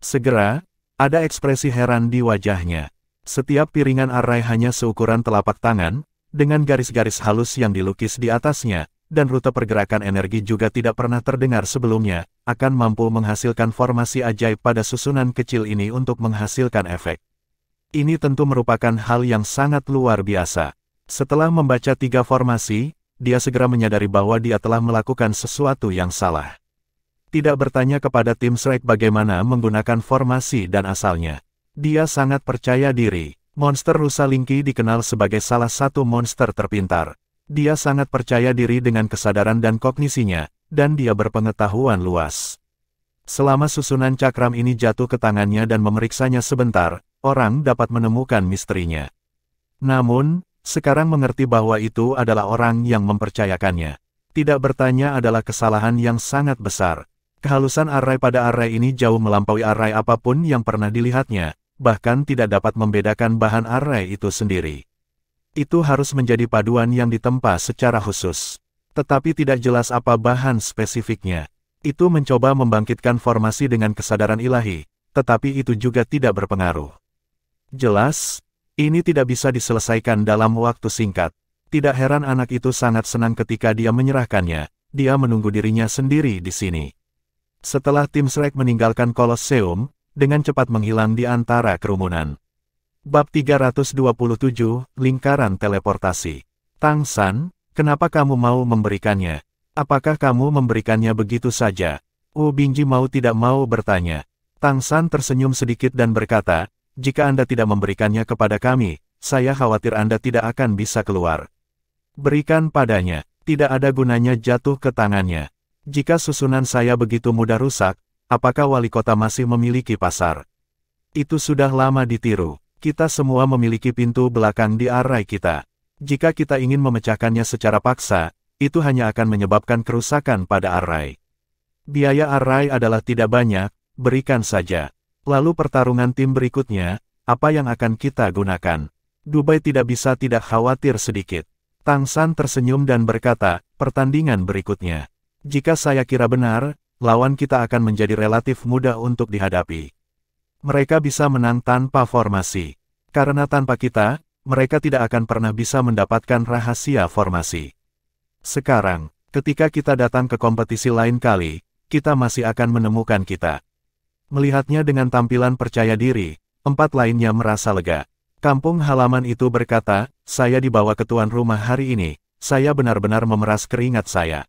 Segera, ada ekspresi heran di wajahnya. Setiap piringan arai hanya seukuran telapak tangan, dengan garis-garis halus yang dilukis di atasnya, dan rute pergerakan energi juga tidak pernah terdengar sebelumnya, akan mampu menghasilkan formasi ajaib pada susunan kecil ini untuk menghasilkan efek. Ini tentu merupakan hal yang sangat luar biasa. Setelah membaca 3 formasi, dia segera menyadari bahwa dia telah melakukan sesuatu yang salah. Tidak bertanya kepada tim Shrek bagaimana menggunakan formasi dan asalnya. Dia sangat percaya diri. Monster Rusa Lingki dikenal sebagai salah satu monster terpintar. Dia sangat percaya diri dengan kesadaran dan kognisinya, dan dia berpengetahuan luas. Selama susunan cakram ini jatuh ke tangannya dan memeriksanya sebentar, orang dapat menemukan misterinya. Namun, sekarang mengerti bahwa itu adalah orang yang mempercayakannya. Tidak bertanya adalah kesalahan yang sangat besar. Kehalusan arai pada arai ini jauh melampaui arai apapun yang pernah dilihatnya. Bahkan tidak dapat membedakan bahan arai itu sendiri. Itu harus menjadi paduan yang ditempa secara khusus. Tetapi tidak jelas apa bahan spesifiknya. Itu mencoba membangkitkan formasi dengan kesadaran ilahi, tetapi itu juga tidak berpengaruh. Jelas, ini tidak bisa diselesaikan dalam waktu singkat. Tidak heran anak itu sangat senang ketika dia menyerahkannya, dia menunggu dirinya sendiri di sini. Setelah tim Shrek meninggalkan Kolosseum, dengan cepat menghilang di antara kerumunan. Bab 327, Lingkaran Teleportasi. Tang San, kenapa kamu mau memberikannya? Apakah kamu memberikannya begitu saja? Wu Bingji mau tidak mau bertanya. Tang San tersenyum sedikit dan berkata, jika Anda tidak memberikannya kepada kami, saya khawatir Anda tidak akan bisa keluar. Berikan padanya, tidak ada gunanya jatuh ke tangannya. Jika susunan saya begitu mudah rusak, apakah wali kota masih memiliki pasar? Itu sudah lama ditiru. Kita semua memiliki pintu belakang di arai kita. Jika kita ingin memecahkannya secara paksa, itu hanya akan menyebabkan kerusakan pada arai. Biaya arai adalah tidak banyak, berikan saja. Lalu pertarungan tim berikutnya, apa yang akan kita gunakan? Dubai tidak bisa tidak khawatir sedikit. Tang San tersenyum dan berkata, pertandingan berikutnya. Jika saya kira benar, lawan kita akan menjadi relatif mudah untuk dihadapi. Mereka bisa menang tanpa formasi. Karena tanpa kita, mereka tidak akan pernah bisa mendapatkan rahasia formasi. Sekarang, ketika kita datang ke kompetisi lain kali, kita masih akan menemukan kita. Melihatnya dengan tampilan percaya diri, 4 lainnya merasa lega. Kampung halaman itu berkata, saya dibawa ke tuan rumah hari ini, saya benar-benar memeras keringat saya.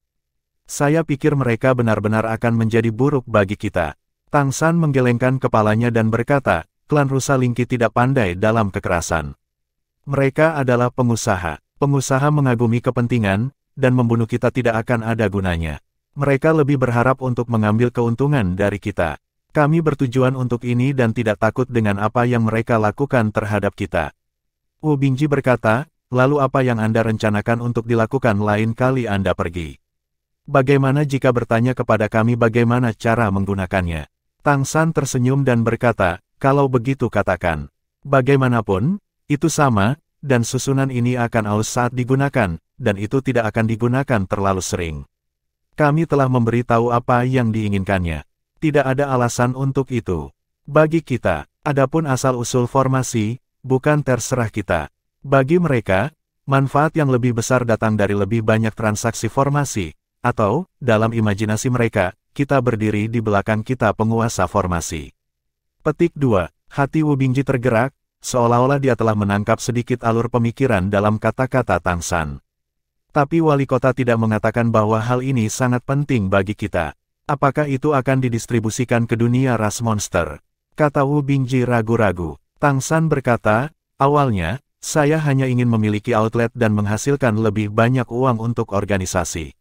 Saya pikir mereka benar-benar akan menjadi buruk bagi kita. Tang San menggelengkan kepalanya dan berkata, klan rusa Lingqi tidak pandai dalam kekerasan. Mereka adalah pengusaha. Pengusaha mengagumi kepentingan, dan membunuh kita tidak akan ada gunanya. Mereka lebih berharap untuk mengambil keuntungan dari kita. Kami bertujuan untuk ini dan tidak takut dengan apa yang mereka lakukan terhadap kita. Wu Bingji berkata, lalu apa yang Anda rencanakan untuk dilakukan lain kali Anda pergi? Bagaimana jika bertanya kepada kami bagaimana cara menggunakannya? Tang San tersenyum dan berkata, kalau begitu katakan. Bagaimanapun, itu sama, dan susunan ini akan aus saat digunakan, dan itu tidak akan digunakan terlalu sering. Kami telah memberitahu apa yang diinginkannya. Tidak ada alasan untuk itu. Bagi kita, adapun asal-usul formasi, bukan terserah kita. Bagi mereka, manfaat yang lebih besar datang dari lebih banyak transaksi formasi, atau, dalam imajinasi mereka, kita berdiri di belakang kita penguasa formasi. Petik 2. Hati Wu Bingji tergerak, seolah-olah dia telah menangkap sedikit alur pemikiran dalam kata-kata Tang San. Tapi wali kota tidak mengatakan bahwa hal ini sangat penting bagi kita. Apakah itu akan didistribusikan ke dunia ras monster? Kata Wu Bingji ragu-ragu. Tang San berkata, awalnya, saya hanya ingin memiliki outlet dan menghasilkan lebih banyak uang untuk organisasi.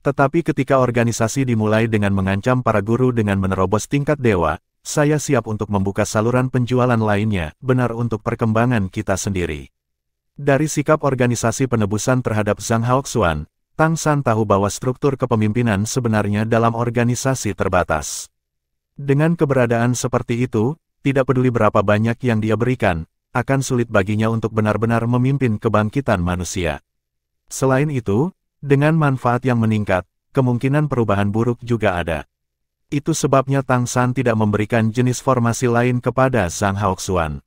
Tetapi ketika organisasi dimulai dengan mengancam para guru dengan menerobos tingkat dewa, saya siap untuk membuka saluran penjualan lainnya, benar untuk perkembangan kita sendiri. Dari sikap organisasi penebusan terhadap Zhang Haoxuan, Tang San tahu bahwa struktur kepemimpinan sebenarnya dalam organisasi terbatas. Dengan keberadaan seperti itu, tidak peduli berapa banyak yang dia berikan, akan sulit baginya untuk benar-benar memimpin kebangkitan manusia. Selain itu, dengan manfaat yang meningkat, kemungkinan perubahan buruk juga ada. Itu sebabnya Tang San tidak memberikan jenis formasi lain kepada Zhang Haoxuan.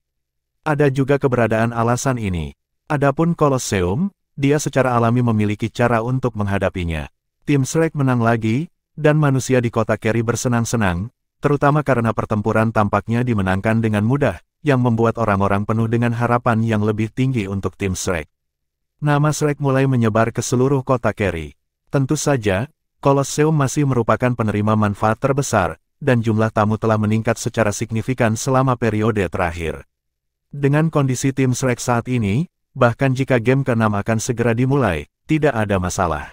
Ada juga keberadaan alasan ini. Adapun Kolosseum, dia secara alami memiliki cara untuk menghadapinya. Tim Shrek menang lagi, dan manusia di kota Keri bersenang-senang, terutama karena pertempuran tampaknya dimenangkan dengan mudah, yang membuat orang-orang penuh dengan harapan yang lebih tinggi untuk tim Shrek. Nama Shrek mulai menyebar ke seluruh kota Keri. Tentu saja, Kolosseum masih merupakan penerima manfaat terbesar, dan jumlah tamu telah meningkat secara signifikan selama periode terakhir. Dengan kondisi tim Shrek saat ini, bahkan jika game ke-6 akan segera dimulai, tidak ada masalah.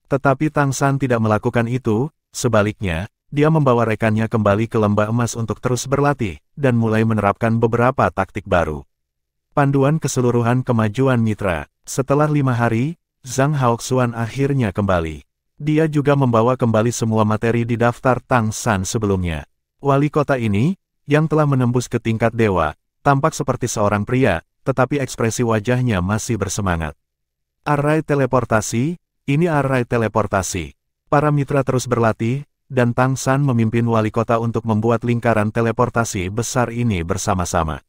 Tetapi Tang San tidak melakukan itu, sebaliknya, dia membawa rekannya kembali ke lembah emas untuk terus berlatih, dan mulai menerapkan beberapa taktik baru. Panduan keseluruhan kemajuan mitra. Setelah 5 hari, Zhang Haoxuan akhirnya kembali. Dia juga membawa kembali semua materi di daftar Tang San sebelumnya. Wali kota ini, yang telah menembus ke tingkat dewa, tampak seperti seorang pria, tetapi ekspresi wajahnya masih bersemangat. Arai teleportasi, Ini array teleportasi. Para mitra terus berlatih, dan Tang San memimpin wali kota untuk membuat lingkaran teleportasi besar ini bersama-sama.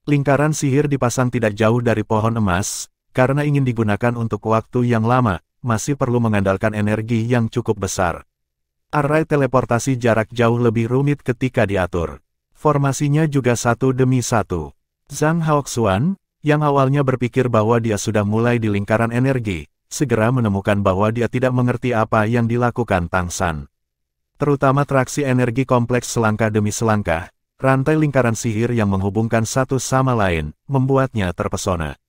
Lingkaran sihir dipasang tidak jauh dari pohon emas, karena ingin digunakan untuk waktu yang lama, masih perlu mengandalkan energi yang cukup besar. Array teleportasi jarak jauh lebih rumit ketika diatur. Formasinya juga satu demi satu. Zhang Haoxuan, yang awalnya berpikir bahwa dia sudah mulai di lingkaran energi, segera menemukan bahwa dia tidak mengerti apa yang dilakukan Tang San. Terutama traksi energi kompleks selangkah demi selangkah, rantai lingkaran sihir yang menghubungkan satu sama lain, membuatnya terpesona.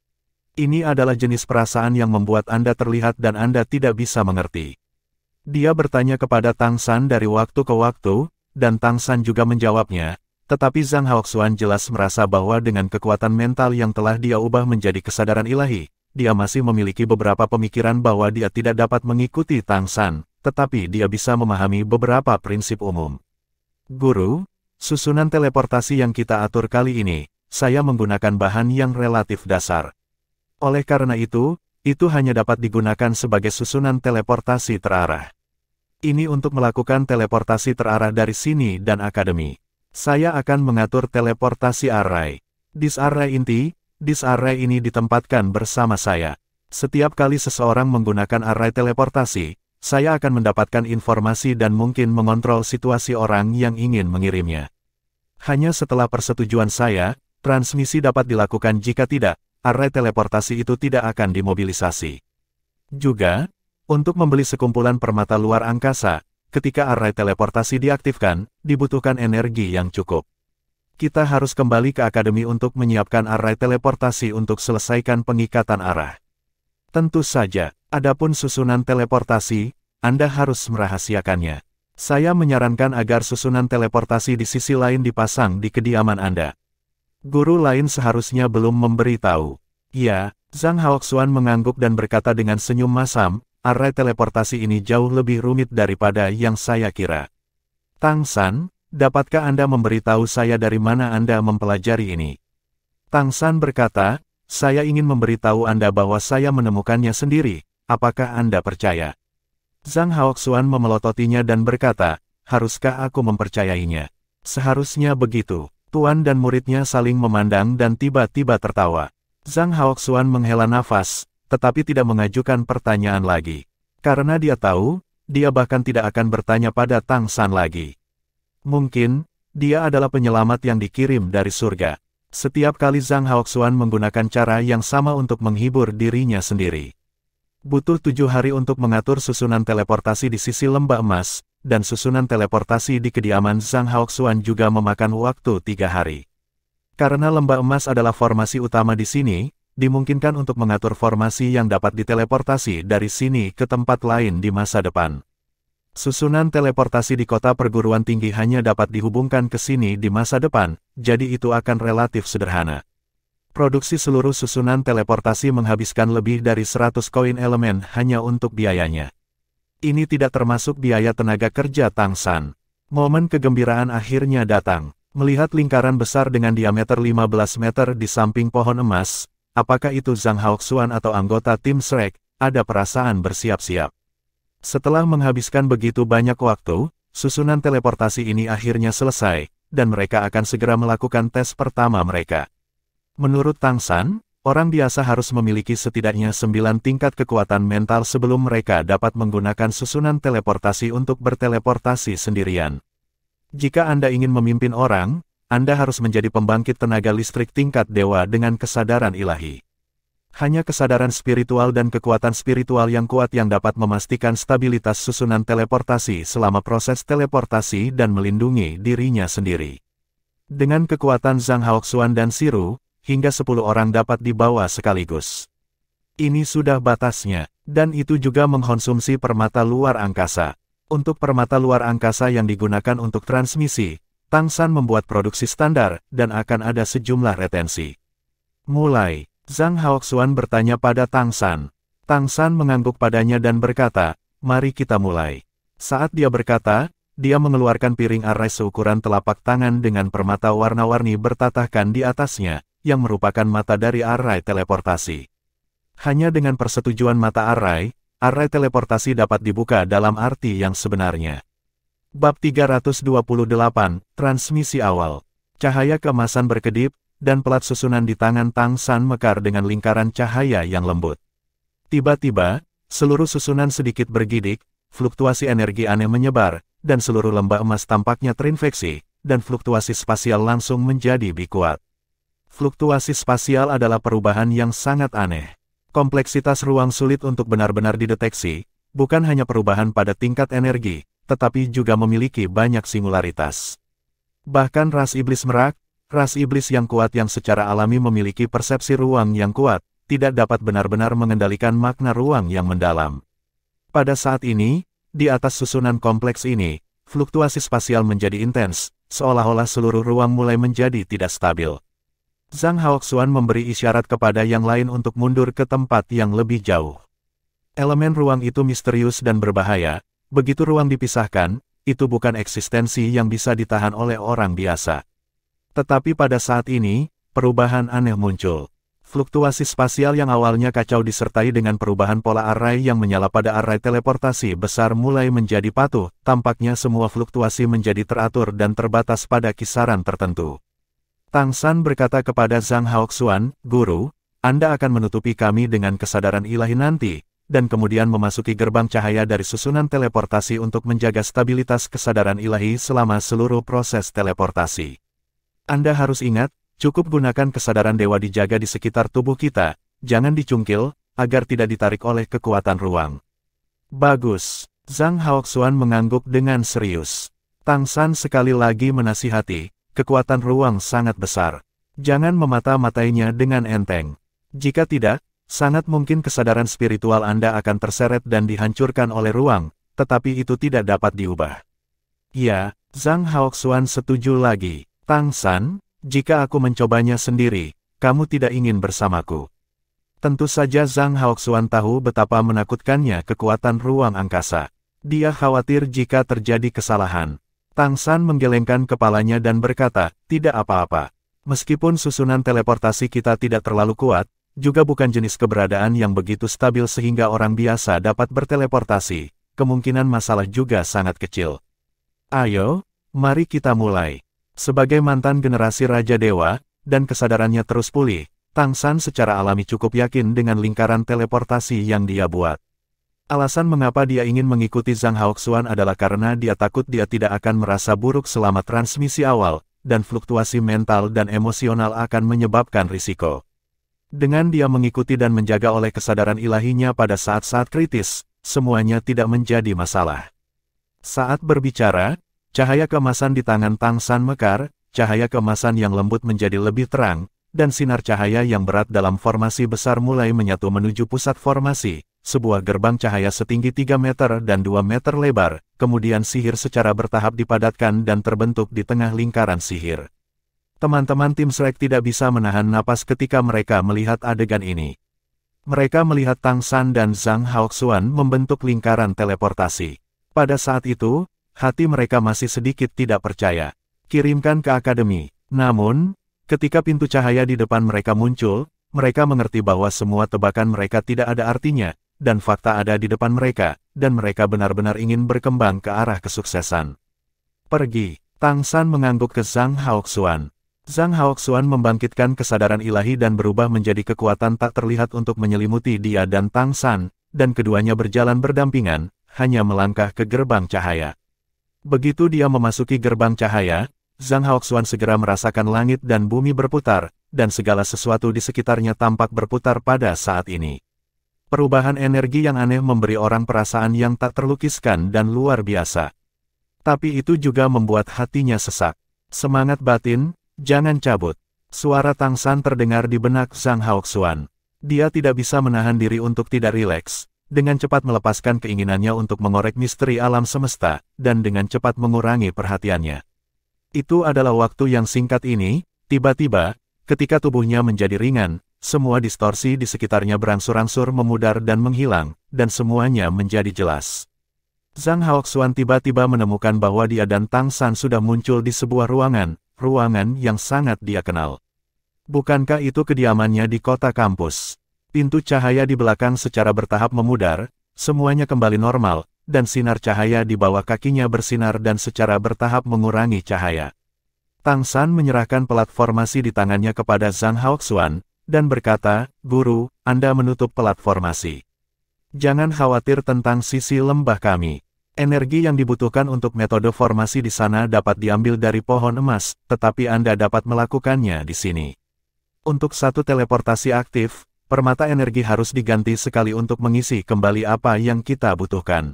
Ini adalah jenis perasaan yang membuat Anda terlihat dan Anda tidak bisa mengerti. Dia bertanya kepada Tang San dari waktu ke waktu, dan Tang San juga menjawabnya, tetapi Zhang Haoxuan jelas merasa bahwa dengan kekuatan mental yang telah dia ubah menjadi kesadaran ilahi, dia masih memiliki beberapa pemikiran bahwa dia tidak dapat mengikuti Tang San, tetapi dia bisa memahami beberapa prinsip umum. Guru, susunan teleportasi yang kita atur kali ini, saya menggunakan bahan yang relatif dasar. Oleh karena itu hanya dapat digunakan sebagai susunan teleportasi terarah. Ini untuk melakukan teleportasi terarah dari sini dan akademi. Saya akan mengatur teleportasi array. Disk array ini ditempatkan bersama saya. Setiap kali seseorang menggunakan array teleportasi, saya akan mendapatkan informasi dan mungkin mengontrol situasi orang yang ingin mengirimnya. Hanya setelah persetujuan saya, transmisi dapat dilakukan. Jika tidak, array teleportasi itu tidak akan dimobilisasi. Juga, untuk membeli sekumpulan permata luar angkasa, ketika array teleportasi diaktifkan, dibutuhkan energi yang cukup. Kita harus kembali ke akademi untuk menyiapkan array teleportasi untuk selesaikan pengikatan arah. Tentu saja, adapun susunan teleportasi, Anda harus merahasiakannya. Saya menyarankan agar susunan teleportasi di sisi lain dipasang di kediaman Anda. Guru lain seharusnya belum memberitahu. Ya, Zhang Haoxuan mengangguk dan berkata dengan senyum masam, array teleportasi ini jauh lebih rumit daripada yang saya kira. Tang San, dapatkah Anda memberitahu saya dari mana Anda mempelajari ini? Tang San berkata, saya ingin memberitahu Anda bahwa saya menemukannya sendiri, apakah Anda percaya? Zhang Haoxuan memelototinya dan berkata, haruskah aku mempercayainya? Seharusnya begitu. Tuan dan muridnya saling memandang dan tiba-tiba tertawa. Zhang Haoxuan menghela nafas, tetapi tidak mengajukan pertanyaan lagi. Karena dia tahu, dia bahkan tidak akan bertanya pada Tang San lagi. Mungkin, dia adalah penyelamat yang dikirim dari surga. Setiap kali Zhang Haoxuan menggunakan cara yang sama untuk menghibur dirinya sendiri. Butuh 7 hari untuk mengatur susunan teleportasi di sisi lembah emas, dan susunan teleportasi di kediaman Zhang Haoxuan juga memakan waktu 3 hari. Karena lembah emas adalah formasi utama di sini, dimungkinkan untuk mengatur formasi yang dapat diteleportasi dari sini ke tempat lain di masa depan. Susunan teleportasi di kota perguruan tinggi hanya dapat dihubungkan ke sini di masa depan, jadi itu akan relatif sederhana. Produksi seluruh susunan teleportasi menghabiskan lebih dari 100 koin elemen hanya untuk biayanya. Ini tidak termasuk biaya tenaga kerja Tang San. Momen kegembiraan akhirnya datang. Melihat lingkaran besar dengan diameter 15 meter di samping pohon emas, apakah itu Zhang Haoxuan atau anggota tim Shrek, ada perasaan bersiap-siap. Setelah menghabiskan begitu banyak waktu, susunan teleportasi ini akhirnya selesai, dan mereka akan segera melakukan tes pertama mereka. Menurut Tang San, orang biasa harus memiliki setidaknya 9 tingkat kekuatan mental sebelum mereka dapat menggunakan susunan teleportasi untuk berteleportasi sendirian. Jika Anda ingin memimpin orang, Anda harus menjadi pembangkit tenaga listrik tingkat dewa dengan kesadaran ilahi. Hanya kesadaran spiritual dan kekuatan spiritual yang kuat yang dapat memastikan stabilitas susunan teleportasi selama proses teleportasi dan melindungi dirinya sendiri. Dengan kekuatan Zhang Haoxuan dan Siru, hingga 10 orang dapat dibawa sekaligus. Ini sudah batasnya, dan itu juga mengkonsumsi permata luar angkasa. Untuk permata luar angkasa yang digunakan untuk transmisi, Tang San membuat produksi standar, dan akan ada sejumlah retensi. Mulai, Zhang Haoxuan bertanya pada Tang San. Tang San mengangguk padanya dan berkata, mari kita mulai. Saat dia berkata, dia mengeluarkan piring array seukuran telapak tangan dengan permata warna-warni bertatahkan di atasnya, yang merupakan mata dari array teleportasi. Hanya dengan persetujuan mata array, array teleportasi dapat dibuka dalam arti yang sebenarnya. Bab 328, Transmisi Awal. Cahaya keemasan berkedip, dan pelat susunan di tangan Tang San mekar dengan lingkaran cahaya yang lembut. Tiba-tiba, seluruh susunan sedikit bergidik, fluktuasi energi aneh menyebar, dan seluruh lembah emas tampaknya terinfeksi, dan fluktuasi spasial langsung menjadi lebih kuat. Fluktuasi spasial adalah perubahan yang sangat aneh. Kompleksitas ruang sulit untuk benar-benar dideteksi, bukan hanya perubahan pada tingkat energi, tetapi juga memiliki banyak singularitas. Bahkan ras iblis merak, ras iblis yang kuat yang secara alami memiliki persepsi ruang yang kuat, tidak dapat benar-benar mengendalikan makna ruang yang mendalam. Pada saat ini, di atas susunan kompleks ini, fluktuasi spasial menjadi intens, seolah-olah seluruh ruang mulai menjadi tidak stabil. Zhang Haoxuan memberi isyarat kepada yang lain untuk mundur ke tempat yang lebih jauh. Elemen ruang itu misterius dan berbahaya, begitu ruang dipisahkan, itu bukan eksistensi yang bisa ditahan oleh orang biasa. Tetapi pada saat ini, perubahan aneh muncul. Fluktuasi spasial yang awalnya kacau disertai dengan perubahan pola array yang menyala pada array teleportasi besar mulai menjadi patuh, tampaknya semua fluktuasi menjadi teratur dan terbatas pada kisaran tertentu. Tang San berkata kepada Zhang Haoxuan, "Guru, Anda akan menutupi kami dengan kesadaran ilahi nanti, dan kemudian memasuki gerbang cahaya dari susunan teleportasi untuk menjaga stabilitas kesadaran ilahi selama seluruh proses teleportasi. Anda harus ingat, cukup gunakan kesadaran dewa dijaga di sekitar tubuh kita, jangan dicungkil, agar tidak ditarik oleh kekuatan ruang." "Bagus." Zhang Haoxuan mengangguk dengan serius. Tang San sekali lagi menasihati, "Kekuatan ruang sangat besar. Jangan memata-matainya dengan enteng. Jika tidak, sangat mungkin kesadaran spiritual Anda akan terseret dan dihancurkan oleh ruang, tetapi itu tidak dapat diubah." "Ya," Zhang Haoxuan setuju lagi. "Tang San, jika aku mencobanya sendiri, kamu tidak ingin bersamaku." Tentu saja Zhang Haoxuan tahu betapa menakutkannya kekuatan ruang angkasa. Dia khawatir jika terjadi kesalahan. Tang San menggelengkan kepalanya dan berkata, "Tidak apa-apa. Meskipun susunan teleportasi kita tidak terlalu kuat, juga bukan jenis keberadaan yang begitu stabil sehingga orang biasa dapat berteleportasi, kemungkinan masalah juga sangat kecil. Ayo, mari kita mulai." Sebagai mantan generasi Raja Dewa, dan kesadarannya terus pulih, Tang San secara alami cukup yakin dengan lingkaran teleportasi yang dia buat. Alasan mengapa dia ingin mengikuti Zhang Haoxuan adalah karena dia takut dia tidak akan merasa buruk selama transmisi awal, dan fluktuasi mental dan emosional akan menyebabkan risiko. Dengan dia mengikuti dan menjaga oleh kesadaran ilahinya pada saat-saat kritis, semuanya tidak menjadi masalah. Saat berbicara, cahaya keemasan di tangan Tang San mekar, cahaya keemasan yang lembut menjadi lebih terang, dan sinar cahaya yang berat dalam formasi besar mulai menyatu menuju pusat formasi. Sebuah gerbang cahaya setinggi 3 meter dan 2 meter lebar, kemudian sihir secara bertahap dipadatkan dan terbentuk di tengah lingkaran sihir. Teman-teman tim Shrek tidak bisa menahan napas ketika mereka melihat adegan ini. Mereka melihat Tang San dan Zhang Haoxuan membentuk lingkaran teleportasi. Pada saat itu, hati mereka masih sedikit tidak percaya. "Kirimkan ke akademi." Namun, ketika pintu cahaya di depan mereka muncul, mereka mengerti bahwa semua tebakan mereka tidak ada artinya, dan fakta ada di depan mereka, dan mereka benar-benar ingin berkembang ke arah kesuksesan. "Pergi." Tang San mengangguk ke Zhang Haoxuan. Zhang Haoxuan membangkitkan kesadaran ilahi dan berubah menjadi kekuatan tak terlihat untuk menyelimuti dia dan Tang San, dan keduanya berjalan berdampingan, hanya melangkah ke gerbang cahaya. Begitu dia memasuki gerbang cahaya, Zhang Haoxuan segera merasakan langit dan bumi berputar, dan segala sesuatu di sekitarnya tampak berputar pada saat ini. Perubahan energi yang aneh memberi orang perasaan yang tak terlukiskan dan luar biasa. Tapi itu juga membuat hatinya sesak. "Semangat batin, jangan cabut." Suara Tang San terdengar di benak Zhang Haoxuan. Dia tidak bisa menahan diri untuk tidak rileks, dengan cepat melepaskan keinginannya untuk mengorek misteri alam semesta, dan dengan cepat mengurangi perhatiannya. Itu adalah waktu yang singkat ini, tiba-tiba, ketika tubuhnya menjadi ringan, semua distorsi di sekitarnya berangsur-angsur memudar dan menghilang, dan semuanya menjadi jelas. Zhang Haoxuan tiba-tiba menemukan bahwa dia dan Tang San sudah muncul di sebuah ruangan yang sangat dia kenal. Bukankah itu kediamannya di kota kampus? Pintu cahaya di belakang secara bertahap memudar, semuanya kembali normal, dan sinar cahaya di bawah kakinya bersinar dan secara bertahap mengurangi cahaya. Tang San menyerahkan pelat formasi di tangannya kepada Zhang Haoxuan, dan berkata, "Guru, Anda menutup pelat formasi. Jangan khawatir tentang sisi lembah kami. Energi yang dibutuhkan untuk metode formasi di sana dapat diambil dari pohon emas, tetapi Anda dapat melakukannya di sini. Untuk satu teleportasi aktif, permata energi harus diganti sekali untuk mengisi kembali apa yang kita butuhkan.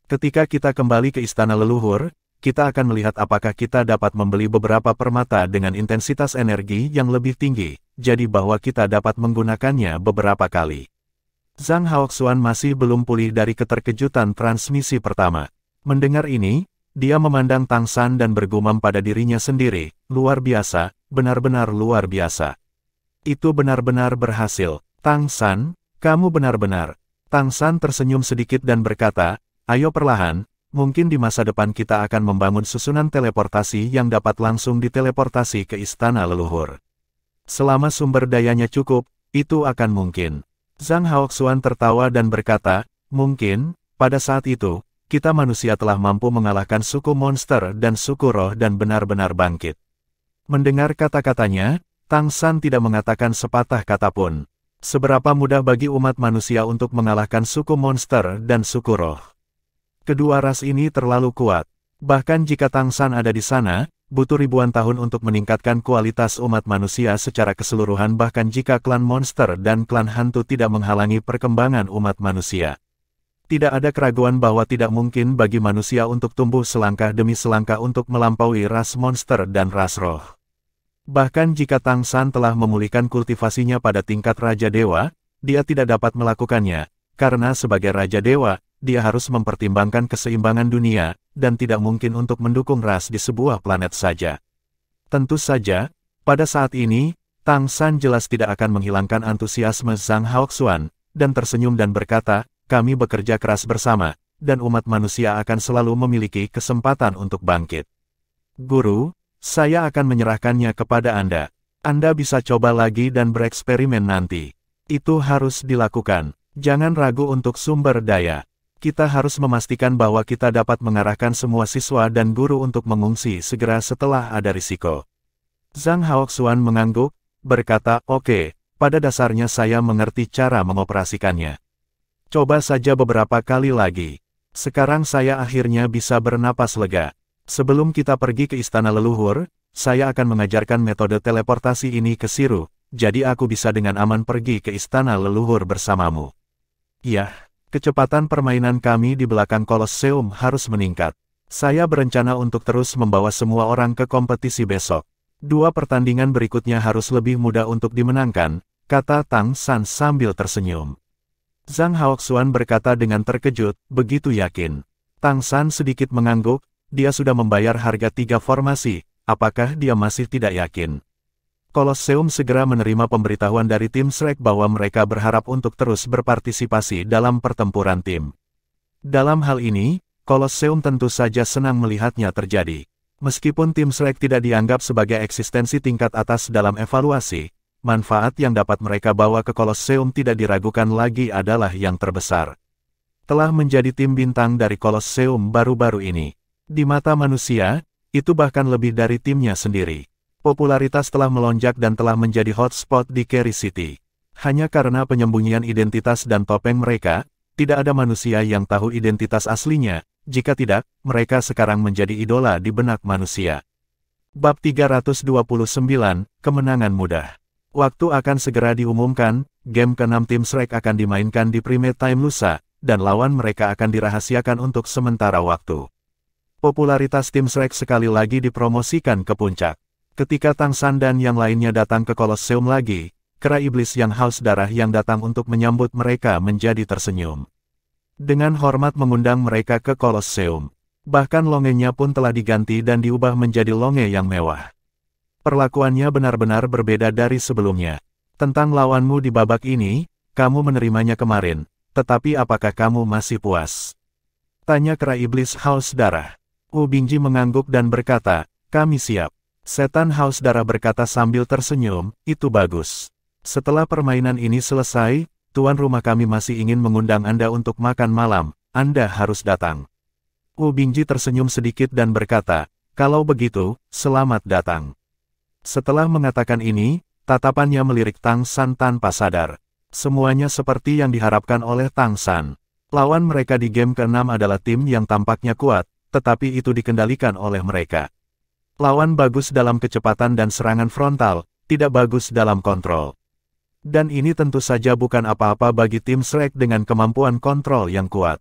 Ketika kita kembali ke istana leluhur, kita akan melihat apakah kita dapat membeli beberapa permata dengan intensitas energi yang lebih tinggi, jadi bahwa kita dapat menggunakannya beberapa kali." Zhang Haoxuan masih belum pulih dari keterkejutan transmisi pertama. Mendengar ini, dia memandang Tang San dan bergumam pada dirinya sendiri, "Luar biasa, benar-benar luar biasa. Itu benar-benar berhasil. Tang San, kamu benar-benar." Tang San tersenyum sedikit dan berkata, "Ayo perlahan, mungkin di masa depan kita akan membangun susunan teleportasi yang dapat langsung diteleportasi ke istana leluhur. Selama sumber dayanya cukup, itu akan mungkin." Zhang Haoxuan tertawa dan berkata, "Mungkin, pada saat itu, kita manusia telah mampu mengalahkan suku monster dan suku roh dan benar-benar bangkit." Mendengar kata-katanya, Tang San tidak mengatakan sepatah kata pun. Seberapa mudah bagi umat manusia untuk mengalahkan suku monster dan suku roh. Kedua ras ini terlalu kuat. Bahkan jika Tang San ada di sana, butuh ribuan tahun untuk meningkatkan kualitas umat manusia secara keseluruhan bahkan jika klan monster dan klan hantu tidak menghalangi perkembangan umat manusia. Tidak ada keraguan bahwa tidak mungkin bagi manusia untuk tumbuh selangkah demi selangkah untuk melampaui ras monster dan ras roh. Bahkan jika Tang San telah memulihkan kultivasinya pada tingkat Raja Dewa, dia tidak dapat melakukannya, karena sebagai Raja Dewa, dia harus mempertimbangkan keseimbangan dunia, dan tidak mungkin untuk mendukung ras di sebuah planet saja. Tentu saja, pada saat ini, Tang San jelas tidak akan menghilangkan antusiasme Zhang Haoxuan, dan tersenyum dan berkata, "Kami bekerja keras bersama, dan umat manusia akan selalu memiliki kesempatan untuk bangkit. Guru, saya akan menyerahkannya kepada Anda. Anda bisa coba lagi dan bereksperimen nanti. Itu harus dilakukan. Jangan ragu untuk sumber daya. Kita harus memastikan bahwa kita dapat mengarahkan semua siswa dan guru untuk mengungsi segera setelah ada risiko." Zhang Haoxuan mengangguk, berkata, "Oke, pada dasarnya saya mengerti cara mengoperasikannya. Coba saja beberapa kali lagi. Sekarang saya akhirnya bisa bernapas lega. Sebelum kita pergi ke istana leluhur, saya akan mengajarkan metode teleportasi ini ke Siru, jadi aku bisa dengan aman pergi ke istana leluhur bersamamu." "Ya. Kecepatan permainan kami di belakang Kolosseum harus meningkat. Saya berencana untuk terus membawa semua orang ke kompetisi besok. 2 pertandingan berikutnya harus lebih mudah untuk dimenangkan," kata Tang San sambil tersenyum. Zhang Haoxuan berkata dengan terkejut, "Begitu yakin?" Tang San sedikit mengangguk, dia sudah membayar harga 3 formasi, apakah dia masih tidak yakin? Kolosseum segera menerima pemberitahuan dari tim Shrek bahwa mereka berharap untuk terus berpartisipasi dalam pertempuran tim. Dalam hal ini, Kolosseum tentu saja senang melihatnya terjadi. Meskipun tim Shrek tidak dianggap sebagai eksistensi tingkat atas dalam evaluasi, manfaat yang dapat mereka bawa ke Kolosseum tidak diragukan lagi adalah yang terbesar. Telah menjadi tim bintang dari Kolosseum baru-baru ini. Di mata manusia, itu bahkan lebih dari timnya sendiri. Popularitas telah melonjak dan telah menjadi hotspot di Kerry City. Hanya karena penyembunyian identitas dan topeng mereka, tidak ada manusia yang tahu identitas aslinya, jika tidak, mereka sekarang menjadi idola di benak manusia. Bab 329, Kemenangan Mudah. Waktu akan segera diumumkan, game ke-6 tim Shrek akan dimainkan di Prime Time lusa, dan lawan mereka akan dirahasiakan untuk sementara waktu. Popularitas tim Shrek sekali lagi dipromosikan ke puncak. Ketika Tang San dan yang lainnya datang ke Kolosseum lagi, kera iblis yang haus darah yang datang untuk menyambut mereka menjadi tersenyum. Dengan hormat mengundang mereka ke Kolosseum. Bahkan longenya pun telah diganti dan diubah menjadi longe yang mewah. Perlakuannya benar-benar berbeda dari sebelumnya. "Tentang lawanmu di babak ini, kamu menerimanya kemarin, tetapi apakah kamu masih puas?" tanya kera iblis haus darah. Wu Bingji mengangguk dan berkata, "Kami siap." Setan haus darah berkata sambil tersenyum, "Itu bagus. Setelah permainan ini selesai, tuan rumah kami masih ingin mengundang Anda untuk makan malam, Anda harus datang. Wu Bingji tersenyum sedikit dan berkata, kalau begitu, selamat datang. Setelah mengatakan ini, tatapannya melirik Tang San tanpa sadar. Semuanya seperti yang diharapkan oleh Tang San. Lawan mereka di game ke-6 adalah tim yang tampaknya kuat, tetapi itu dikendalikan oleh mereka. Lawan bagus dalam kecepatan dan serangan frontal, tidak bagus dalam kontrol. Dan ini tentu saja bukan apa-apa bagi tim Shrek dengan kemampuan kontrol yang kuat.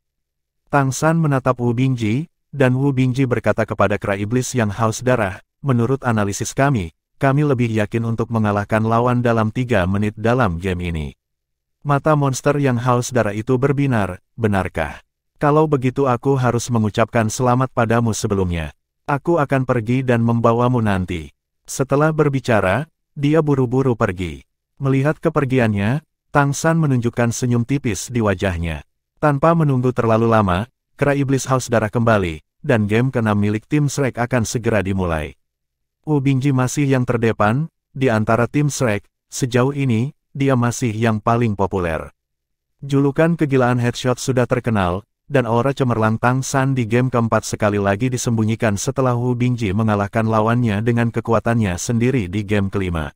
Tang San menatap Wu Bingji, dan Wu Bingji berkata kepada kera iblis yang haus darah, menurut analisis kami lebih yakin untuk mengalahkan lawan dalam 3 menit dalam game ini. Mata monster yang haus darah itu berbinar, benarkah? Kalau begitu aku harus mengucapkan selamat padamu sebelumnya. Aku akan pergi dan membawamu nanti. Setelah berbicara, dia buru-buru pergi. Melihat kepergiannya, Tang San menunjukkan senyum tipis di wajahnya. Tanpa menunggu terlalu lama, kera iblis haus darah kembali, dan game ke-6 milik tim Shrek akan segera dimulai. Wu Bingji masih yang terdepan, di antara tim Shrek, sejauh ini, dia masih yang paling populer. Julukan kegilaan headshot sudah terkenal, dan aura cemerlang Tang San di game keempat sekali lagi disembunyikan setelah Wu Bingji mengalahkan lawannya dengan kekuatannya sendiri di game kelima.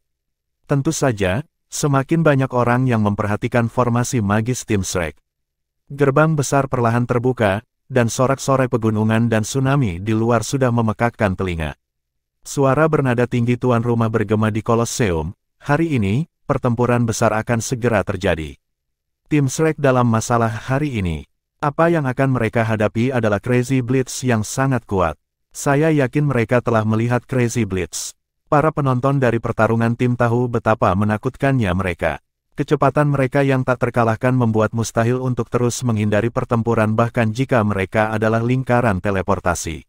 Tentu saja, semakin banyak orang yang memperhatikan formasi magis tim Shrek. Gerbang besar perlahan terbuka, dan sorak-sorai pegunungan dan tsunami di luar sudah memekakkan telinga. Suara bernada tinggi tuan rumah bergema di Kolosseum, hari ini, pertempuran besar akan segera terjadi. Tim Shrek dalam masalah hari ini. Apa yang akan mereka hadapi adalah Crazy Blitz yang sangat kuat. Saya yakin mereka telah melihat Crazy Blitz. Para penonton dari pertarungan tim tahu betapa menakutkannya mereka. Kecepatan mereka yang tak terkalahkan membuat mustahil untuk terus menghindari pertempuran bahkan jika mereka adalah lingkaran teleportasi.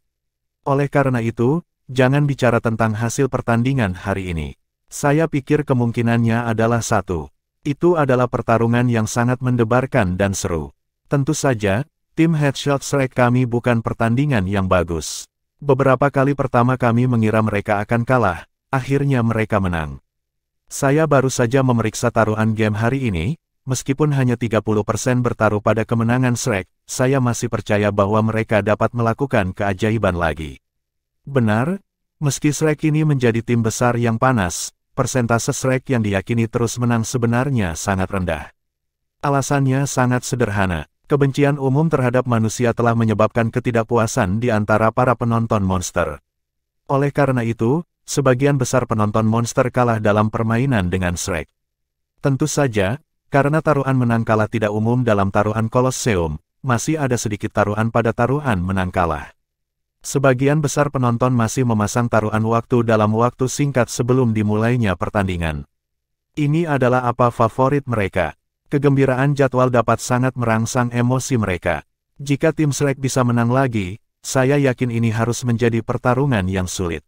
Oleh karena itu, jangan bicara tentang hasil pertandingan hari ini. Saya pikir kemungkinannya adalah satu. Itu adalah pertarungan yang sangat mendebarkan dan seru. Tentu saja, tim Headshot Shrek kami bukan pertandingan yang bagus. Beberapa kali pertama kami mengira mereka akan kalah, akhirnya mereka menang. Saya baru saja memeriksa taruhan game hari ini, meskipun hanya 30% bertaruh pada kemenangan Shrek, saya masih percaya bahwa mereka dapat melakukan keajaiban lagi. Benar, meski Shrek ini menjadi tim besar yang panas, persentase Shrek yang diyakini terus menang sebenarnya sangat rendah. Alasannya sangat sederhana. Kebencian umum terhadap manusia telah menyebabkan ketidakpuasan di antara para penonton monster. Oleh karena itu, sebagian besar penonton monster kalah dalam permainan dengan Shrek. Tentu saja, karena taruhan menang kalah tidak umum dalam taruhan Kolosseum, masih ada sedikit taruhan pada taruhan menang kalah. Sebagian besar penonton masih memasang taruhan waktu dalam waktu singkat sebelum dimulainya pertandingan. Ini adalah apa favorit mereka. Kegembiraan jadwal dapat sangat merangsang emosi mereka. Jika tim Shrek bisa menang lagi, saya yakin ini harus menjadi pertarungan yang sulit.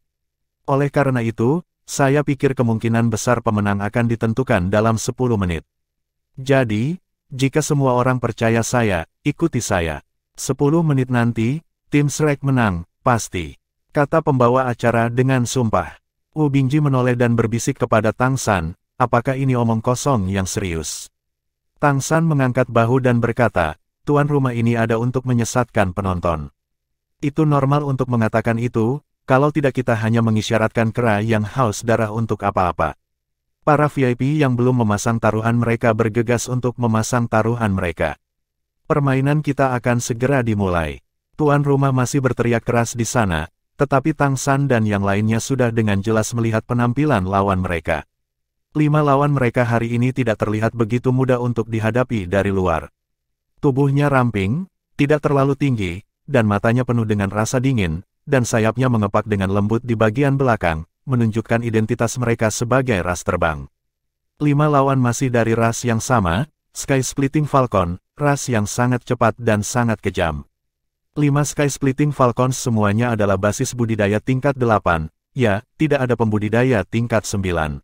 Oleh karena itu, saya pikir kemungkinan besar pemenang akan ditentukan dalam 10 menit. Jadi, jika semua orang percaya saya, ikuti saya. 10 menit nanti, tim Shrek menang. Pasti, kata pembawa acara dengan sumpah. Wu Bingji menoleh dan berbisik kepada Tang San, apakah ini omong kosong yang serius? Tang San mengangkat bahu dan berkata, tuan rumah ini ada untuk menyesatkan penonton. Itu normal untuk mengatakan itu, kalau tidak kita hanya mengisyaratkan kera yang haus darah untuk apa-apa. Para VIP yang belum memasang taruhan mereka bergegas untuk memasang taruhan mereka. Permainan kita akan segera dimulai. Tuan rumah masih berteriak keras di sana, tetapi Tang San dan yang lainnya sudah dengan jelas melihat penampilan lawan mereka. 5 lawan mereka hari ini tidak terlihat begitu mudah untuk dihadapi dari luar. Tubuhnya ramping, tidak terlalu tinggi, dan matanya penuh dengan rasa dingin, dan sayapnya mengepak dengan lembut di bagian belakang, menunjukkan identitas mereka sebagai ras terbang. 5 lawan masih dari ras yang sama, Sky Splitting Falcon, ras yang sangat cepat dan sangat kejam. 5 Sky Splitting Falcons semuanya adalah basis budidaya tingkat 8, ya, tidak ada pembudidaya tingkat 9.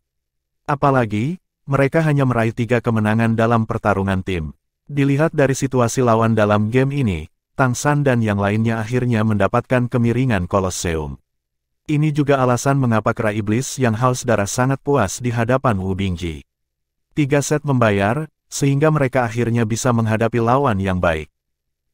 Apalagi, mereka hanya meraih 3 kemenangan dalam pertarungan tim. Dilihat dari situasi lawan dalam game ini, Tang San dan yang lainnya akhirnya mendapatkan kemiringan Kolosseum. Ini juga alasan mengapa kera iblis yang haus darah sangat puas di hadapan Wu Bingji. 3 set membayar, sehingga mereka akhirnya bisa menghadapi lawan yang baik.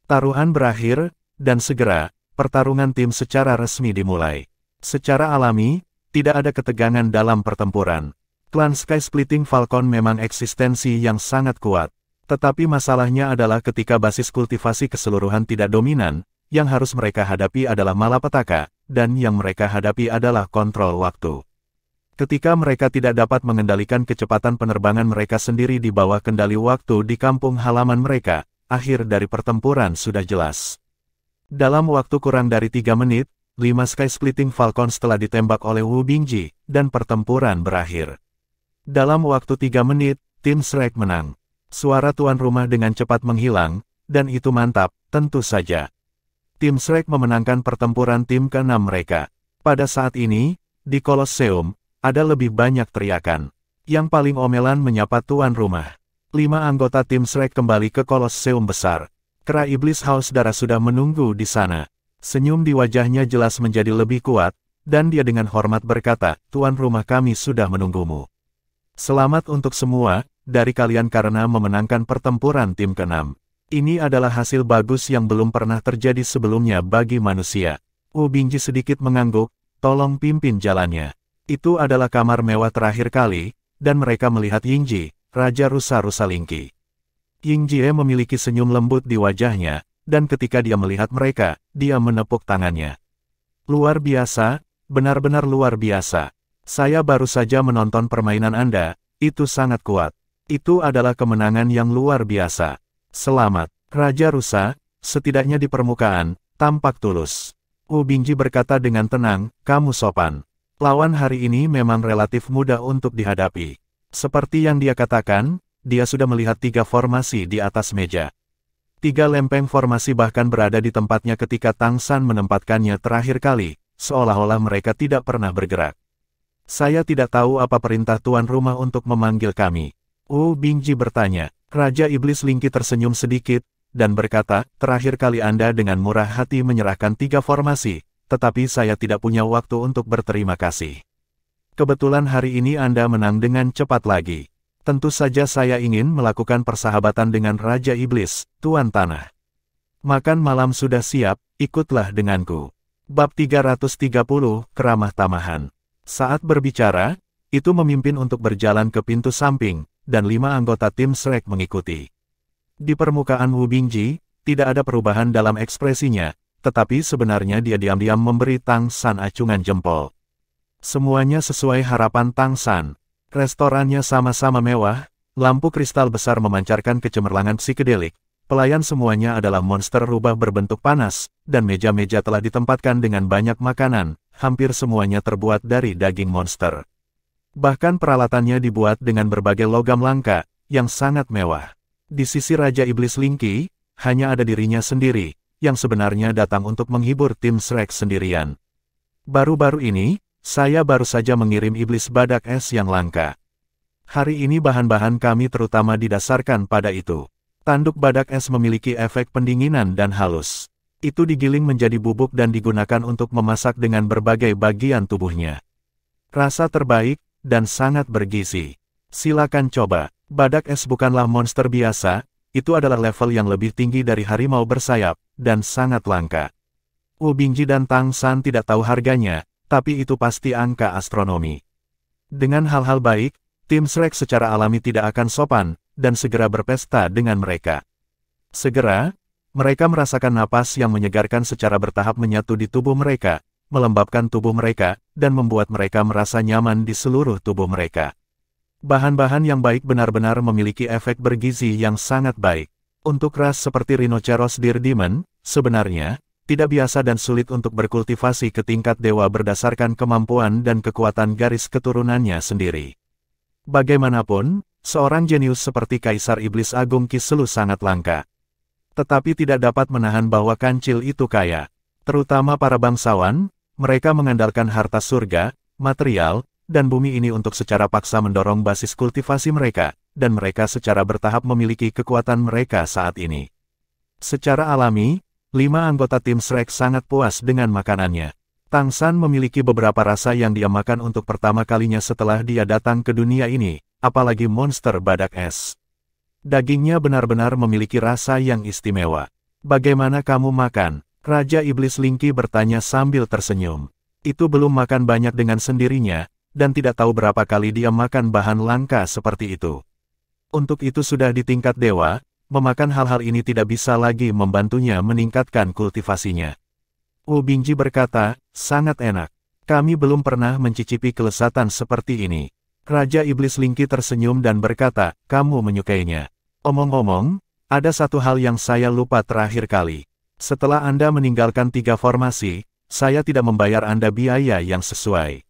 Taruhan berakhir, dan segera, pertarungan tim secara resmi dimulai. Secara alami, tidak ada ketegangan dalam pertempuran. Klan Sky Splitting Falcon memang eksistensi yang sangat kuat. Tetapi masalahnya adalah ketika basis kultivasi keseluruhan tidak dominan, yang harus mereka hadapi adalah malapetaka, dan yang mereka hadapi adalah kontrol waktu. Ketika mereka tidak dapat mengendalikan kecepatan penerbangan mereka sendiri di bawah kendali waktu di kampung halaman mereka, akhir dari pertempuran sudah jelas. Dalam waktu kurang dari 3 menit, 5 Sky Splitting Falcons telah ditembak oleh Wu Bingji, dan pertempuran berakhir. Dalam waktu 3 menit, tim Shrek menang. Suara tuan rumah dengan cepat menghilang, dan itu mantap, tentu saja. Tim Shrek memenangkan pertempuran tim ke-6 mereka. Pada saat ini, di Kolosseum, ada lebih banyak teriakan. Yang paling omelan menyapa tuan rumah. 5 anggota tim Shrek kembali ke Kolosseum besar. Kera Iblis Haus Darah sudah menunggu di sana. Senyum di wajahnya jelas menjadi lebih kuat, dan dia dengan hormat berkata, "Tuan rumah kami sudah menunggumu. Selamat untuk semua, dari kalian karena memenangkan pertempuran tim ke-6. Ini adalah hasil bagus yang belum pernah terjadi sebelumnya bagi manusia." Wu Bingji sedikit mengangguk, "Tolong pimpin jalannya." Itu adalah kamar mewah terakhir kali, dan mereka melihat Yingji, Raja Rusa-Rusa Lingki. Yingjie memiliki senyum lembut di wajahnya, dan ketika dia melihat mereka, dia menepuk tangannya. "Luar biasa, benar-benar luar biasa. Saya baru saja menonton permainan Anda, itu sangat kuat. Itu adalah kemenangan yang luar biasa. Selamat, Raja Rusa, setidaknya di permukaan, tampak tulus." Wu Bingji berkata dengan tenang, "Kamu sopan. Lawan hari ini memang relatif mudah untuk dihadapi." Seperti yang dia katakan, dia sudah melihat 3 formasi di atas meja. 3 lempeng formasi bahkan berada di tempatnya ketika Tang San menempatkannya terakhir kali, seolah-olah mereka tidak pernah bergerak. "Saya tidak tahu apa perintah tuan rumah untuk memanggil kami?" Wu Bingji bertanya. Raja Iblis Lingki tersenyum sedikit, dan berkata, "Terakhir kali Anda dengan murah hati menyerahkan 3 formasi, tetapi saya tidak punya waktu untuk berterima kasih. Kebetulan hari ini Anda menang dengan cepat lagi. Tentu saja saya ingin melakukan persahabatan dengan Raja Iblis, Tuan Tanah. Makan malam sudah siap, ikutlah denganku." Bab 330, Keramah Tamahan. Saat berbicara, itu memimpin untuk berjalan ke pintu samping, dan 5 anggota tim Shrek mengikuti. Di permukaan Wu Bingji, tidak ada perubahan dalam ekspresinya, tetapi sebenarnya dia diam-diam memberi Tang San acungan jempol. Semuanya sesuai harapan Tang San. Restorannya sama-sama mewah, lampu kristal besar memancarkan kecemerlangan psikedelik, pelayan semuanya adalah monster rubah berbentuk panas, dan meja-meja telah ditempatkan dengan banyak makanan, hampir semuanya terbuat dari daging monster. Bahkan peralatannya dibuat dengan berbagai logam langka, yang sangat mewah. Di sisi Raja Iblis Lingki, hanya ada dirinya sendiri, yang sebenarnya datang untuk menghibur tim Shrek sendirian. "Baru-baru ini, saya baru saja mengirim iblis badak es yang langka. Hari ini bahan-bahan kami terutama didasarkan pada itu. Tanduk badak es memiliki efek pendinginan dan halus. Itu digiling menjadi bubuk dan digunakan untuk memasak dengan berbagai bagian tubuhnya. Rasa terbaik, dan sangat bergizi. Silakan coba. Badak es bukanlah monster biasa, itu adalah level yang lebih tinggi dari harimau bersayap, dan sangat langka." Wu Bingji dan Tang San tidak tahu harganya, tapi itu pasti angka astronomi. Dengan hal-hal baik, tim Shrek secara alami tidak akan sopan, dan segera berpesta dengan mereka. Segera, mereka merasakan napas yang menyegarkan secara bertahap menyatu di tubuh mereka, melembabkan tubuh mereka, dan membuat mereka merasa nyaman di seluruh tubuh mereka. Bahan-bahan yang baik benar-benar memiliki efek bergizi yang sangat baik. Untuk ras seperti Rhinoceros Deer Demon, sebenarnya, tidak biasa dan sulit untuk berkultivasi ke tingkat dewa berdasarkan kemampuan dan kekuatan garis keturunannya sendiri. Bagaimanapun, seorang jenius seperti Kaisar Iblis Agung Kiselu sangat langka. Tetapi tidak dapat menahan bahwa kancil itu kaya. Terutama para bangsawan, mereka mengandalkan harta surga, material, dan bumi ini untuk secara paksa mendorong basis kultivasi mereka, dan mereka secara bertahap memiliki kekuatan mereka saat ini. Secara alami, 5 anggota tim Shrek sangat puas dengan makanannya. Tang San memiliki beberapa rasa yang dia makan untuk pertama kalinya setelah dia datang ke dunia ini, apalagi monster badak es. Dagingnya benar-benar memiliki rasa yang istimewa. Bagaimana kamu makan? Raja Iblis Lingki bertanya sambil tersenyum. Itu belum makan banyak dengan sendirinya, dan tidak tahu berapa kali dia makan bahan langka seperti itu. Untuk itu sudah di tingkat dewa, memakan hal-hal ini tidak bisa lagi membantunya meningkatkan kultivasinya. Wu Bingji berkata, sangat enak. Kami belum pernah mencicipi kelezatan seperti ini. Raja Iblis Lingki tersenyum dan berkata, kamu menyukainya. Omong-omong, ada satu hal yang saya lupa terakhir kali. Setelah Anda meninggalkan 3 formasi, saya tidak membayar Anda biaya yang sesuai.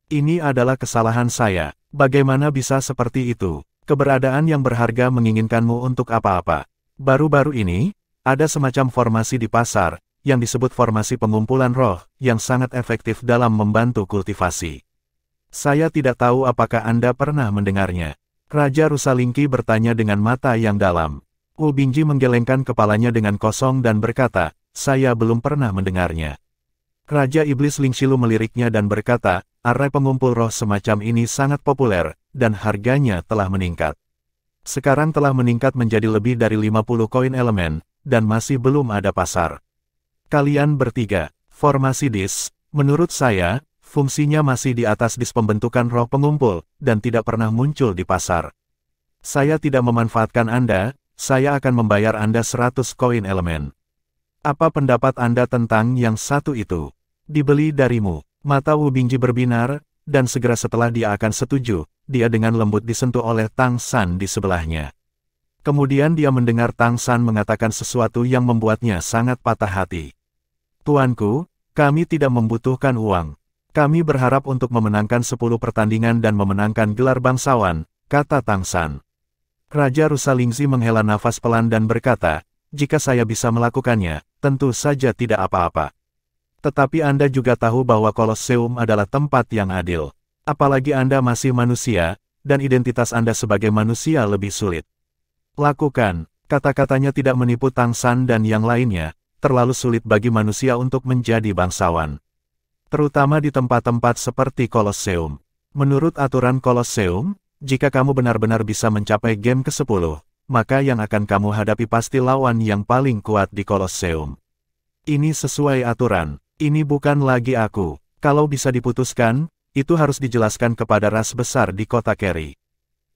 Ini adalah kesalahan saya. Bagaimana bisa seperti itu? Keberadaan yang berharga menginginkanmu untuk apa-apa? Baru-baru ini, ada semacam formasi di pasar, yang disebut formasi pengumpulan roh, yang sangat efektif dalam membantu kultivasi. Saya tidak tahu apakah Anda pernah mendengarnya. Raja Rusalingki bertanya dengan mata yang dalam. Wu Bingji menggelengkan kepalanya dengan kosong dan berkata, saya belum pernah mendengarnya. Raja Iblis Lingshilu meliriknya dan berkata, arai pengumpul roh semacam ini sangat populer, dan harganya telah meningkat. Sekarang telah meningkat menjadi lebih dari 50 koin elemen, dan masih belum ada pasar. Kalian bertiga, formasi dis, menurut saya, fungsinya masih di atas dis pembentukan roh pengumpul, dan tidak pernah muncul di pasar. Saya tidak memanfaatkan Anda, saya akan membayar Anda 100 koin elemen. Apa pendapat Anda tentang yang satu itu? Dibeli darimu. Mata Wu Bingji berbinar, dan segera setelah dia akan setuju, dia dengan lembut disentuh oleh Tang San di sebelahnya. Kemudian dia mendengar Tang San mengatakan sesuatu yang membuatnya sangat patah hati. Tuanku, kami tidak membutuhkan uang. Kami berharap untuk memenangkan 10 pertandingan dan memenangkan gelar bangsawan, kata Tang San. Raja Rusalingzi menghela nafas pelan dan berkata, jika saya bisa melakukannya, tentu saja tidak apa-apa. Tetapi Anda juga tahu bahwa Kolosseum adalah tempat yang adil. Apalagi Anda masih manusia, dan identitas Anda sebagai manusia lebih sulit. Lakukan, kata-katanya tidak menipu Tang San dan yang lainnya, terlalu sulit bagi manusia untuk menjadi bangsawan. Terutama di tempat-tempat seperti Kolosseum. Menurut aturan Kolosseum, jika kamu benar-benar bisa mencapai game ke-10, maka yang akan kamu hadapi pasti lawan yang paling kuat di Kolosseum. Ini sesuai aturan. Ini bukan lagi aku. Kalau bisa diputuskan, itu harus dijelaskan kepada ras besar di kota Keri.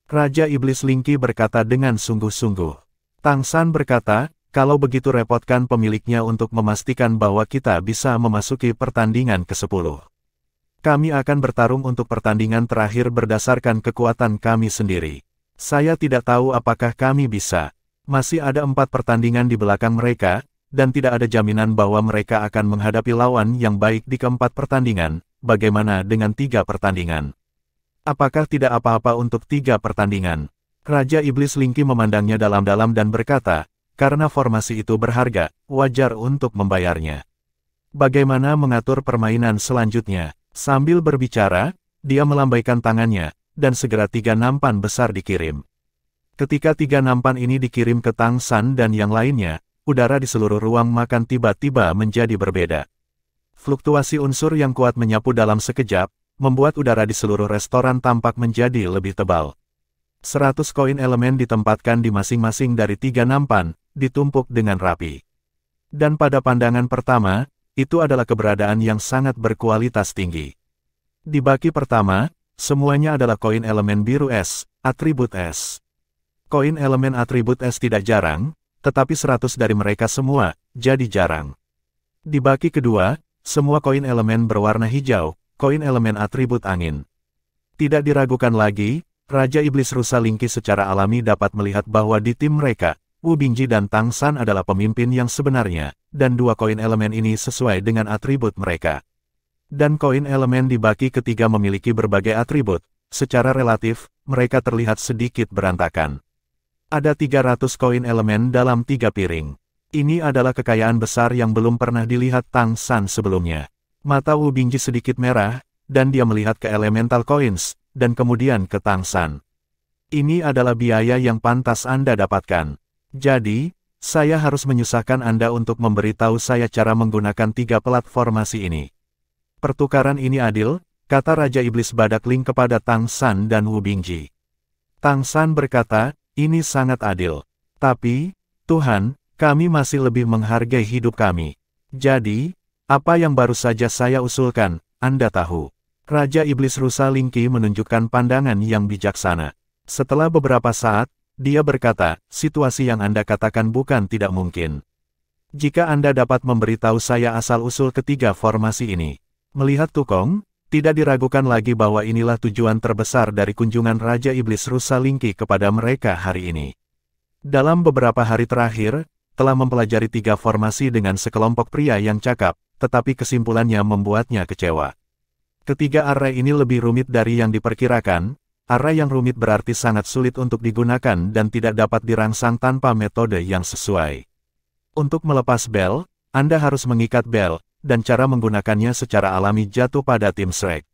Raja Iblis Lingki berkata dengan sungguh-sungguh. Tang San berkata, kalau begitu repotkan pemiliknya untuk memastikan bahwa kita bisa memasuki pertandingan ke-10. Kami akan bertarung untuk pertandingan terakhir berdasarkan kekuatan kami sendiri. Saya tidak tahu apakah kami bisa. Masih ada 4 pertandingan di belakang mereka, dan tidak ada jaminan bahwa mereka akan menghadapi lawan yang baik di keempat pertandingan. Bagaimana dengan 3 pertandingan? Apakah tidak apa-apa untuk 3 pertandingan? Raja Iblis Lingki memandangnya dalam-dalam dan berkata, karena formasi itu berharga, wajar untuk membayarnya. Bagaimana mengatur permainan selanjutnya? Sambil berbicara, dia melambaikan tangannya, dan segera 3 nampan besar dikirim. Ketika 3 nampan ini dikirim ke Tang San dan yang lainnya, udara di seluruh ruang makan tiba-tiba menjadi berbeda. Fluktuasi unsur yang kuat menyapu dalam sekejap, membuat udara di seluruh restoran tampak menjadi lebih tebal. 100 koin elemen ditempatkan di masing-masing dari 3 nampan, ditumpuk dengan rapi. Dan pada pandangan pertama, itu adalah keberadaan yang sangat berkualitas tinggi. Di baki pertama, semuanya adalah koin elemen biru es, atribut es. Koin elemen atribut es tidak jarang, tetapi 100 dari mereka semua, jadi jarang. Di baki kedua, semua koin elemen berwarna hijau, koin elemen atribut angin. Tidak diragukan lagi, Raja Iblis Rusalingki secara alami dapat melihat bahwa di tim mereka, Wu Bingji dan Tang San adalah pemimpin yang sebenarnya, dan 2 koin elemen ini sesuai dengan atribut mereka. Dan koin elemen di baki ketiga memiliki berbagai atribut, secara relatif, mereka terlihat sedikit berantakan. Ada 300 koin elemen dalam 3 piring. Ini adalah kekayaan besar yang belum pernah dilihat Tang San sebelumnya. Mata Wu Bingji sedikit merah, dan dia melihat ke elemental coins, dan kemudian ke Tang San. Ini adalah biaya yang pantas Anda dapatkan. Jadi, saya harus menyusahkan Anda untuk memberitahu saya cara menggunakan 3 platformasi ini. Pertukaran ini adil, kata Raja Iblis Badak Ling kepada Tang San dan Wu Bingji. Tang San berkata, Ini sangat adil. Tapi, Tuhan, kami masih lebih menghargai hidup kami. Jadi, apa yang baru saja saya usulkan, Anda tahu. Raja Iblis Rusa Linki menunjukkan pandangan yang bijaksana. Setelah beberapa saat, dia berkata, situasi yang Anda katakan bukan tidak mungkin. Jika Anda dapat memberitahu saya asal-usul ketiga formasi ini. Melihat Tukong, tidak diragukan lagi bahwa inilah tujuan terbesar dari kunjungan Raja Iblis Rusa Linki kepada mereka hari ini. Dalam beberapa hari terakhir, telah mempelajari tiga formasi dengan sekelompok pria yang cakap, tetapi kesimpulannya membuatnya kecewa. Ketiga array ini lebih rumit dari yang diperkirakan. Array yang rumit berarti sangat sulit untuk digunakan dan tidak dapat dirangsang tanpa metode yang sesuai. Untuk melepas bel, Anda harus mengikat bel, dan cara menggunakannya secara alami jatuh pada tim Shrek.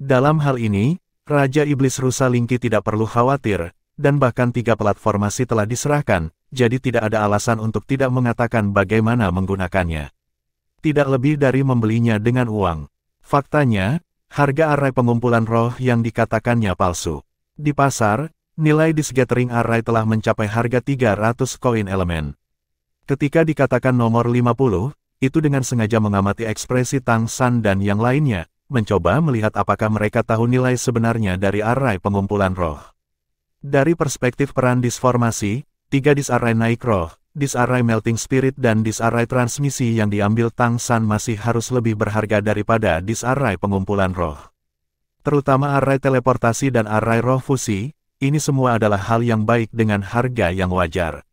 Dalam hal ini, Raja Iblis Rusa Linki tidak perlu khawatir, dan bahkan tiga platformasi telah diserahkan, jadi tidak ada alasan untuk tidak mengatakan bagaimana menggunakannya. Tidak lebih dari membelinya dengan uang. Faktanya, harga array pengumpulan roh yang dikatakannya palsu. Di pasar, nilai disk gathering array telah mencapai harga 300 koin elemen. Ketika dikatakan nomor 50, itu dengan sengaja mengamati ekspresi Tang San dan yang lainnya, mencoba melihat apakah mereka tahu nilai sebenarnya dari array pengumpulan roh. Dari perspektif peran disformasi, 3 disk array naik roh, disk array melting spirit dan disk array transmisi yang diambil Tang San masih harus lebih berharga daripada disk array pengumpulan roh. Terutama array teleportasi dan array roh fusi, ini semua adalah hal yang baik dengan harga yang wajar.